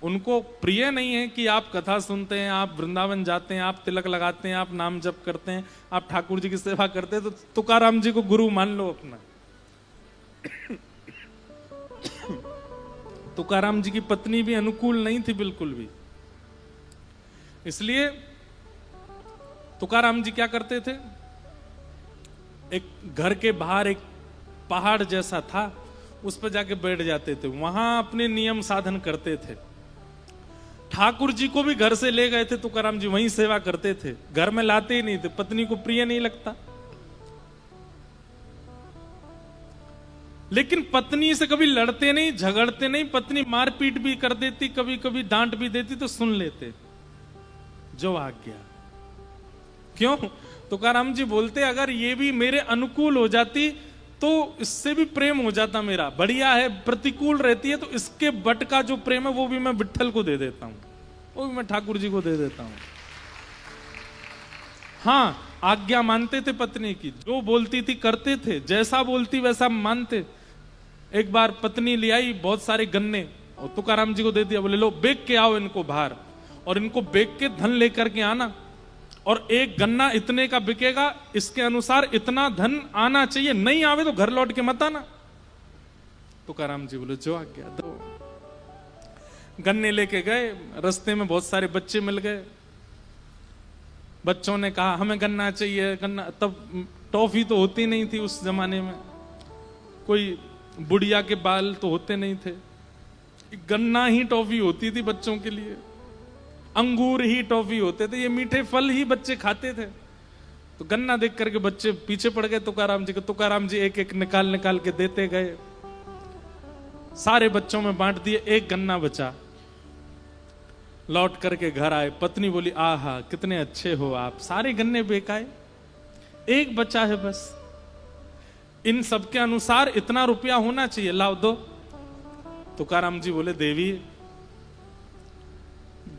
उनको प्रिय नहीं है कि आप कथा सुनते हैं, आप वृंदावन जाते हैं, आप तिलक लगाते हैं, आप नाम जप करते हैं, आप ठाकुर जी की सेवा करते हैं, तो तुकाराम जी को गुरु मान लो अपना। तुकाराम जी की पत्नी भी अनुकूल नहीं थी बिल्कुल भी, इसलिए तुकाराम जी क्या करते थे, एक घर के बाहर एक पहाड़ जैसा था, उस पर जाके बैठ जाते थे, वहां अपने नियम साधन करते थे। ठाकुर जी को भी घर से ले गए थे तुकाराम जी, वहीं सेवा करते थे, घर में लाते ही नहीं थे, पत्नी को प्रिय नहीं लगता। लेकिन पत्नी से कभी लड़ते नहीं, झगड़ते नहीं, पत्नी मारपीट भी कर देती, कभी कभी डांट भी देती तो सुन लेते, जो आज्ञा। क्यों? तुकाराम जी बोलते अगर ये भी मेरे अनुकूल हो जाती तो इससे भी प्रेम हो जाता मेरा, बढ़िया है। प्रतिकूल रहती है तो इसके बट का जो प्रेम है वो भी मैं विट्ठल को दे देता हूं, वो भी मैं ठाकुर जी को दे देता हूं। हाँ, आज्ञा मानते थे पत्नी की, जो बोलती थी करते थे, जैसा बोलती वैसा मानते। एक बार पत्नी ले आई बहुत सारे गन्ने और तुकाराम जी को दे दिया, बोले लो बेच के आओ इनको बाहर, और इनको बेच के धन लेकर के आना, और एक गन्ना इतने का बिकेगा, इसके अनुसार इतना धन आना चाहिए, नहीं आवे तो घर लौट के मत आना। तुकाराम जी बोले जो आज्ञा दो। गन्ने लेके गए, रास्ते में बहुत सारे बच्चे मिल गए, बच्चों ने कहा हमें गन्ना चाहिए, गन्ना। तब टॉफी तो होती नहीं थी उस जमाने में, कोई बुढ़िया के बाल तो होते नहीं थे, गन्ना ही टॉफी होती थी बच्चों के लिए, अंगूर ही टॉफी होते थे, ये मीठे फल ही बच्चे खाते थे। तो गन्ना देख करके बच्चे पीछे पड़ गए तुकाराम जी के। तुकाराम जी एक एक निकाल निकाल के देते गए, सारे बच्चों में बांट दिए, एक गन्ना बचा। लौट करके घर आए, पत्नी बोली आहा कितने अच्छे हो आप, सारे गन्ने बेकाए, एक बचा है बस, इन सबके अनुसार इतना रुपया होना चाहिए, लाओ दो। तुकाराम जी बोले देवी,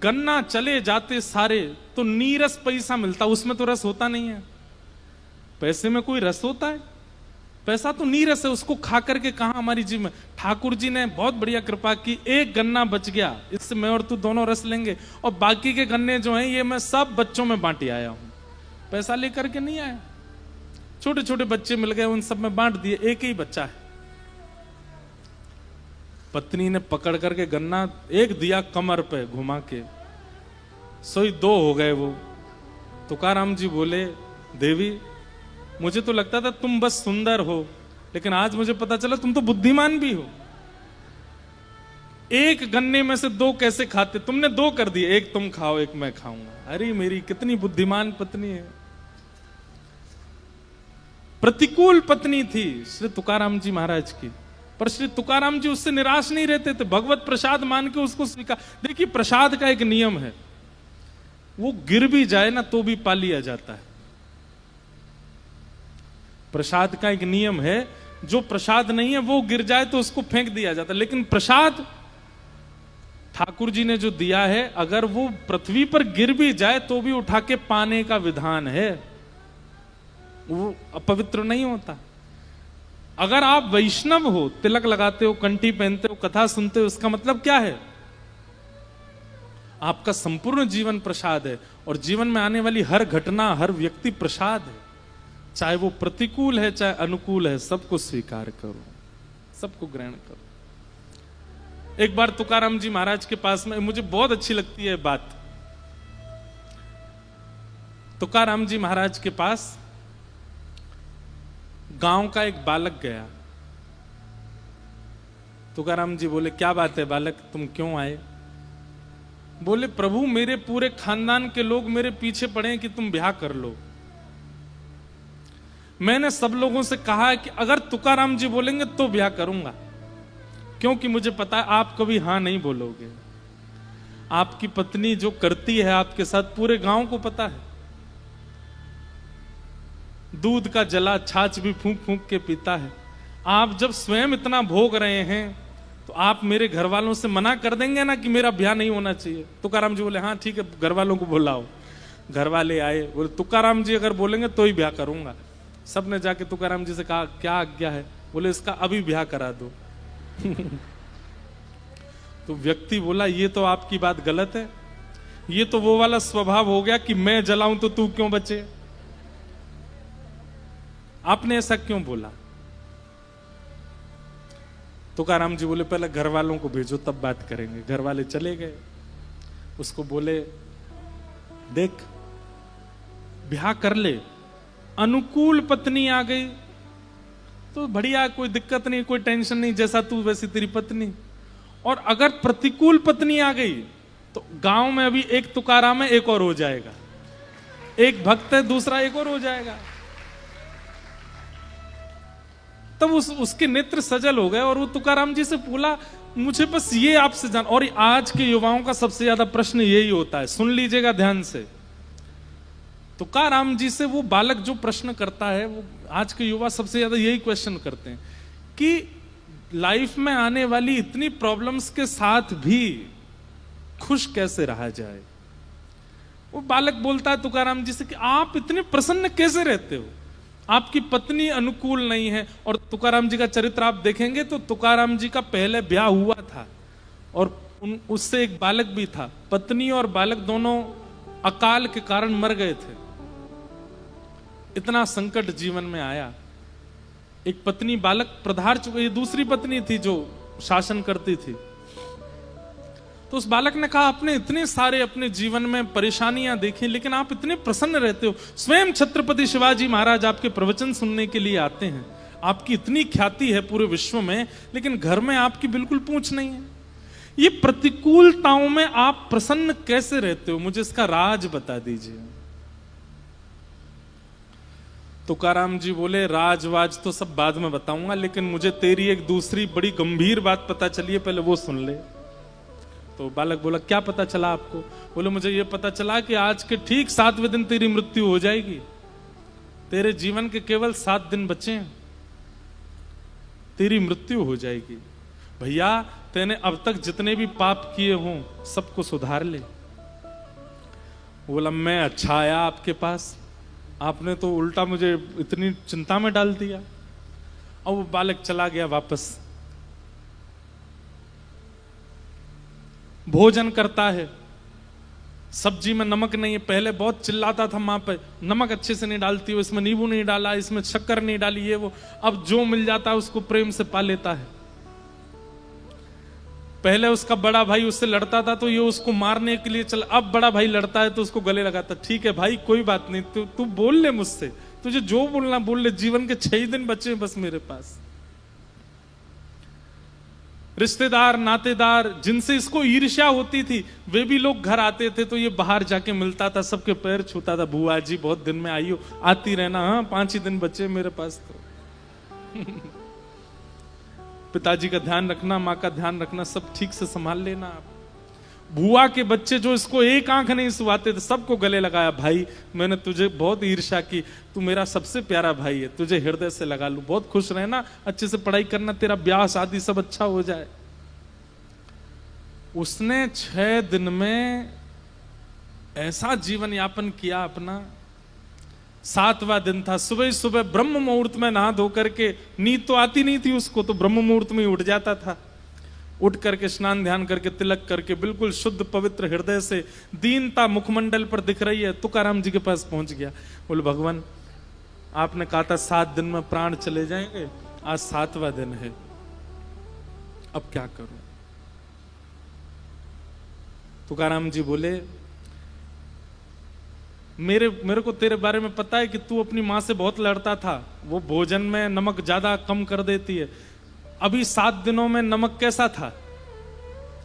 गन्ना चले जाते सारे तो नीरस पैसा मिलता, उसमें तो रस होता नहीं है। पैसे में कोई रस होता है? पैसा तो नीरस है, उसको खा करके कहां हमारी जीव में। ठाकुर जी ने बहुत बढ़िया कृपा की, एक गन्ना बच गया, इससे मैं और तू दोनों रस लेंगे, और बाकी के गन्ने जो हैं ये मैं सब बच्चों में बांटी आया हूं। पैसा लेकर के नहीं आया। छोटे छोटे बच्चे मिल गए, उन सब में बांट दिए, एक ही बच्चा है। पत्नी ने पकड़ करके गन्ना एक दिया कमर पे घुमा के, सोई दो हो गए वो। तुकाराम जी बोले, देवी मुझे तो लगता था तुम बस सुंदर हो, लेकिन आज मुझे पता चला तुम तो बुद्धिमान भी हो। एक गन्ने में से दो कैसे खाते, तुमने दो कर दिए, एक तुम खाओ एक मैं खाऊंगा। अरे मेरी कितनी बुद्धिमान पत्नी है। प्रतिकूल पत्नी थी श्री तुकाराम जी महाराज की, पर श्री तुकाराम जी उससे निराश नहीं रहते थे, भगवत प्रसाद मान के उसको स्वीकार। देखिए प्रसाद का एक नियम है, वो गिर भी जाए ना तो भी पा लिया जाता है। प्रसाद का एक नियम है, जो प्रसाद नहीं है वो गिर जाए तो उसको फेंक दिया जाता है, लेकिन प्रसाद ठाकुर जी ने जो दिया है, अगर वो पृथ्वी पर गिर भी जाए तो भी उठा के पाने का विधान है, वो अपवित्र नहीं होता। अगर आप वैष्णव हो, तिलक लगाते हो, कंठी पहनते हो, कथा सुनते हो, इसका मतलब क्या है? आपका संपूर्ण जीवन प्रसाद है, और जीवन में आने वाली हर घटना, हर व्यक्ति प्रसाद है, चाहे वो प्रतिकूल है चाहे अनुकूल है, सबको स्वीकार करो, सबको ग्रहण करो। एक बार तुकाराम जी महाराज के पास में, मुझे बहुत अच्छी लगती है बात, तुकाराम जी महाराज के पास गांव का एक बालक गया। तुकाराम जी बोले, क्या बात है बालक, तुम क्यों आए? बोले, प्रभु मेरे पूरे खानदान के लोग मेरे पीछे पड़े हैं कि तुम ब्याह कर लो। मैंने सब लोगों से कहा है कि अगर तुकाराम जी बोलेंगे तो ब्याह करूंगा, क्योंकि मुझे पता है आप कभी हां नहीं बोलोगे। आपकी पत्नी जो करती है आपके साथ पूरे गांव को पता है। दूध का जला छाछ भी फूंक फूंक के पीता है। आप जब स्वयं इतना भोग रहे हैं तो आप मेरे घर वालों से मना कर देंगे ना कि मेरा ब्याह नहीं होना चाहिए? तुकाराम जी बोले, हाँ ठीक है, घर वालों को बुलाओ। घर वाले आए, बोले तुकाराम जी अगर बोलेंगे तो ही ब्याह करूंगा। सबने जाके तुकाराम जी से कहा, क्या आज्ञा है? बोले, इसका अभी ब्याह करा दो। तो व्यक्ति बोला, ये तो आपकी बात गलत है, ये तो वो वाला स्वभाव हो गया कि मैं जलाऊं तो तू क्यों बचे। आपने ऐसा क्यों बोला? तुकाराम जी बोले, पहले घर वालों को भेजो तब बात करेंगे। घर वाले चले गए, उसको बोले, देख ब्याह कर ले, अनुकूल पत्नी आ गई तो बढ़िया, कोई दिक्कत नहीं, कोई टेंशन नहीं, जैसा तू वैसी तेरी पत्नी। और अगर प्रतिकूल पत्नी आ गई तो गांव में अभी एक तुकाराम है, एक और हो जाएगा, एक भक्त है, दूसरा एक और हो जाएगा। तब उसके नेत्र सजल हो गए और वो तुकाराम जी से बोला, मुझे बस ये आपसे जान। और आज के युवाओं का सबसे ज्यादा प्रश्न यही होता है, सुन लीजिएगा ध्यान से। तुकाराम जी से वो बालक जो प्रश्न करता है, वो आज के युवा सबसे ज्यादा यही क्वेश्चन करते हैं कि लाइफ में आने वाली इतनी प्रॉब्लम्स के साथ भी खुश कैसे रहा जाए। वो बालक बोलता है तुकाराम जी से कि आप इतने प्रसन्न कैसे रहते हो, आपकी पत्नी अनुकूल नहीं है। और तुकाराम जी का चरित्र आप देखेंगे तो तुकाराम जी का पहले ब्याह हुआ था और उससे एक बालक भी था। पत्नी और बालक दोनों अकाल के कारण मर गए थे। इतना संकट जीवन में आया। एक पत्नी बालक प्रधार चुकी, ये दूसरी पत्नी थी जो शासन करती थी। तो उस बालक ने कहा, आपने इतने सारे अपने जीवन में परेशानियां देखी, लेकिन आप इतने प्रसन्न रहते हो। स्वयं छत्रपति शिवाजी महाराज आपके प्रवचन सुनने के लिए आते हैं, आपकी इतनी ख्याति है पूरे विश्व में, लेकिन घर में आपकी बिल्कुल पूछ नहीं है। ये प्रतिकूलताओं में आप प्रसन्न कैसे रहते हो, मुझे इसका राज बता दीजिए। तुकाराम जी बोले, राजवाज तो सब बाद में बताऊंगा, लेकिन मुझे तेरी एक दूसरी बड़ी गंभीर बात पता चली है, पहले वो सुन ले। तो बालक बोला, क्या पता चला आपको? बोले, मुझे ये पता चला कि आज के ठीक 7वें दिन तेरी मृत्यु हो जाएगी। तेरे जीवन के केवल 7 दिन बचे हैं, तेरी मृत्यु हो जाएगी। भैया तैने अब तक जितने भी पाप किए हों सबको सुधार ले। बोला, मैं अच्छा आया आपके पास, आपने तो उल्टा मुझे इतनी चिंता में डाल दिया। और वो बालक चला गया वापस, भोजन करता है, सब्जी में नमक नहीं है, पहले बहुत चिल्लाता था माँ पे, नमक अच्छे से नहीं डालती हो, इसमें नींबू नहीं डाला, इसमें शक्कर नहीं डाली, ये वो। अब जो मिल जाता है उसको प्रेम से पा लेता है। पहले उसका बड़ा भाई उससे लड़ता था तो ये उसको मारने के लिए चल, अब बड़ा भाई लड़ता है तो उसको गले लगाता, ठीक है भाई कोई बात नहीं, तू बोल ले मुझसे, तुझे जो बोलना बोल ले, जीवन के 6 दिन बचे बस मेरे पास। रिश्तेदार नातेदार जिनसे इसको ईर्ष्या होती थी, वे भी लोग घर आते थे तो ये बाहर जाके मिलता था, सबके पैर छूता था, बुआ जी बहुत दिन में आई हो, आती रहना, हाँ 5 ही दिन बचे मेरे पास तो। पिताजी का ध्यान रखना, माँ का ध्यान रखना, सब ठीक से संभाल लेना आप। बुआ के बच्चे जो इसको एक आंख नहीं सुहाते थे, सबको गले लगाया, भाई मैंने तुझे बहुत ईर्ष्या की, तू मेरा सबसे प्यारा भाई है, तुझे हृदय से लगा लूं, बहुत खुश रहना, अच्छे से पढ़ाई करना, तेरा ब्याह शादी सब अच्छा हो जाए। उसने 6 दिन में ऐसा जीवन यापन किया अपना। 7वां दिन था, सुबह सुबह ब्रह्म मुहूर्त में नहा धो करके, नींद तो आती नहीं थी उसको, तो ब्रह्म मुहूर्त में ही उठ जाता था, उठ करके स्नान ध्यान करके तिलक करके बिल्कुल शुद्ध पवित्र हृदय से, दीनता मुखमंडल पर दिख रही है, तुकाराम जी के पास पहुंच गया। बोले भगवान आपने कहा था 7 दिन में प्राण चले जाएंगे, आज 7वां दिन है, अब क्या करूं? तुकाराम जी बोले मेरे को तेरे बारे में पता है कि तू अपनी मां से बहुत लड़ता था, वो भोजन में नमक ज्यादा कम कर देती है, अभी 7 दिनों में नमक कैसा था?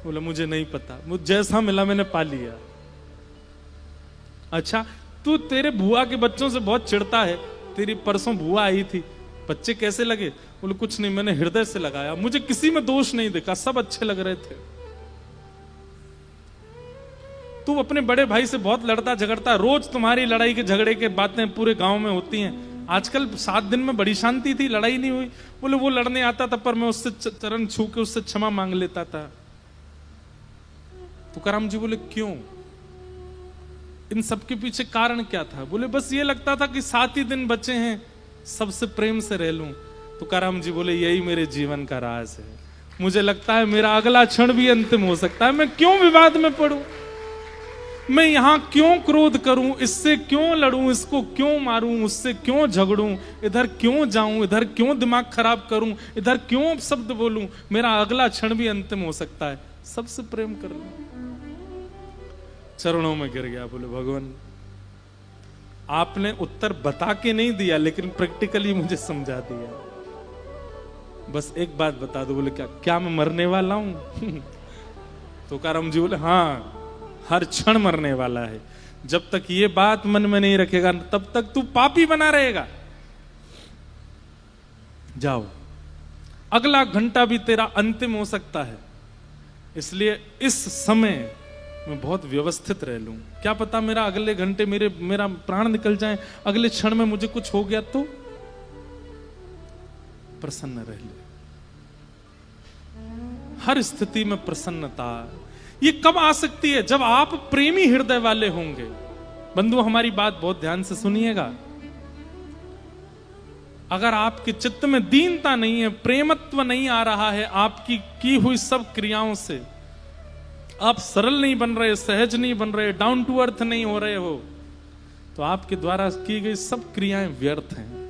बोला मुझे नहीं पता, मुझे जैसा मिला मैंने पा लिया। अच्छा तू तेरे बुआ के बच्चों से बहुत चिढ़ता है, तेरी परसों बुआ आई थी, बच्चे कैसे लगे? बोले कुछ नहीं, मैंने हृदय से लगाया, मुझे किसी में दोष नहीं देखा, सब अच्छे लग रहे थे। तू अपने बड़े भाई से बहुत लड़ता झगड़ता, रोज तुम्हारी लड़ाई के झगड़े के बातें पूरे गांव में होती हैं, आजकल 7 दिन में बड़ी शांति थी, लड़ाई नहीं हुई। बोले वो लड़ने आता था पर मैं उससे चरण छू के उससे क्षमा मांग लेता था। तुकाराम जी बोले क्यों? इन सब के पीछे कारण क्या था? बोले बस ये लगता था कि 7 ही दिन बचे हैं, सबसे प्रेम से रह लूं। तुकाराम जी बोले यही मेरे जीवन का राज है, मुझे लगता है मेरा अगला क्षण भी अंतिम हो सकता है, मैं क्यों विवाद में पड़ूं, मैं यहां क्यों क्रोध करूं, इससे क्यों लड़ूं, इसको क्यों मारूं, उससे क्यों झगड़ूं, इधर क्यों जाऊं, इधर क्यों दिमाग खराब करूं, इधर क्यों शब्द बोलूं, मेरा अगला क्षण भी अंतिम हो सकता है, सबसे प्रेम कर लूं। चरणों में गिर गया, बोले भगवान आपने उत्तर बता के नहीं दिया लेकिन प्रैक्टिकली मुझे समझा दिया, बस एक बात बता दो। बोले क्या मैं मरने वाला हूं? तुकाराम जी बोले हाँ, हर क्षण मरने वाला है, जब तक ये बात मन में नहीं रखेगा तब तक तू पापी बना रहेगा। जाओ, अगला घंटा भी तेरा अंतिम हो सकता है, इसलिए इस समय मैं बहुत व्यवस्थित रह लूं, क्या पता मेरा अगले घंटे मेरा प्राण निकल जाए, अगले क्षण में मुझे कुछ हो गया तो प्रसन्न रह ले। हर स्थिति में प्रसन्नता ये कब आ सकती है? जब आप प्रेमी हृदय वाले होंगे। बंधु हमारी बात बहुत ध्यान से सुनिएगा, अगर आपके चित्त में दीनता नहीं है, प्रेमत्व नहीं आ रहा है, आपकी की हुई सब क्रियाओं से आप सरल नहीं बन रहे, सहज नहीं बन रहे, डाउन टू अर्थ नहीं हो रहे हो, तो आपके द्वारा की गई सब क्रियाएं व्यर्थ हैं।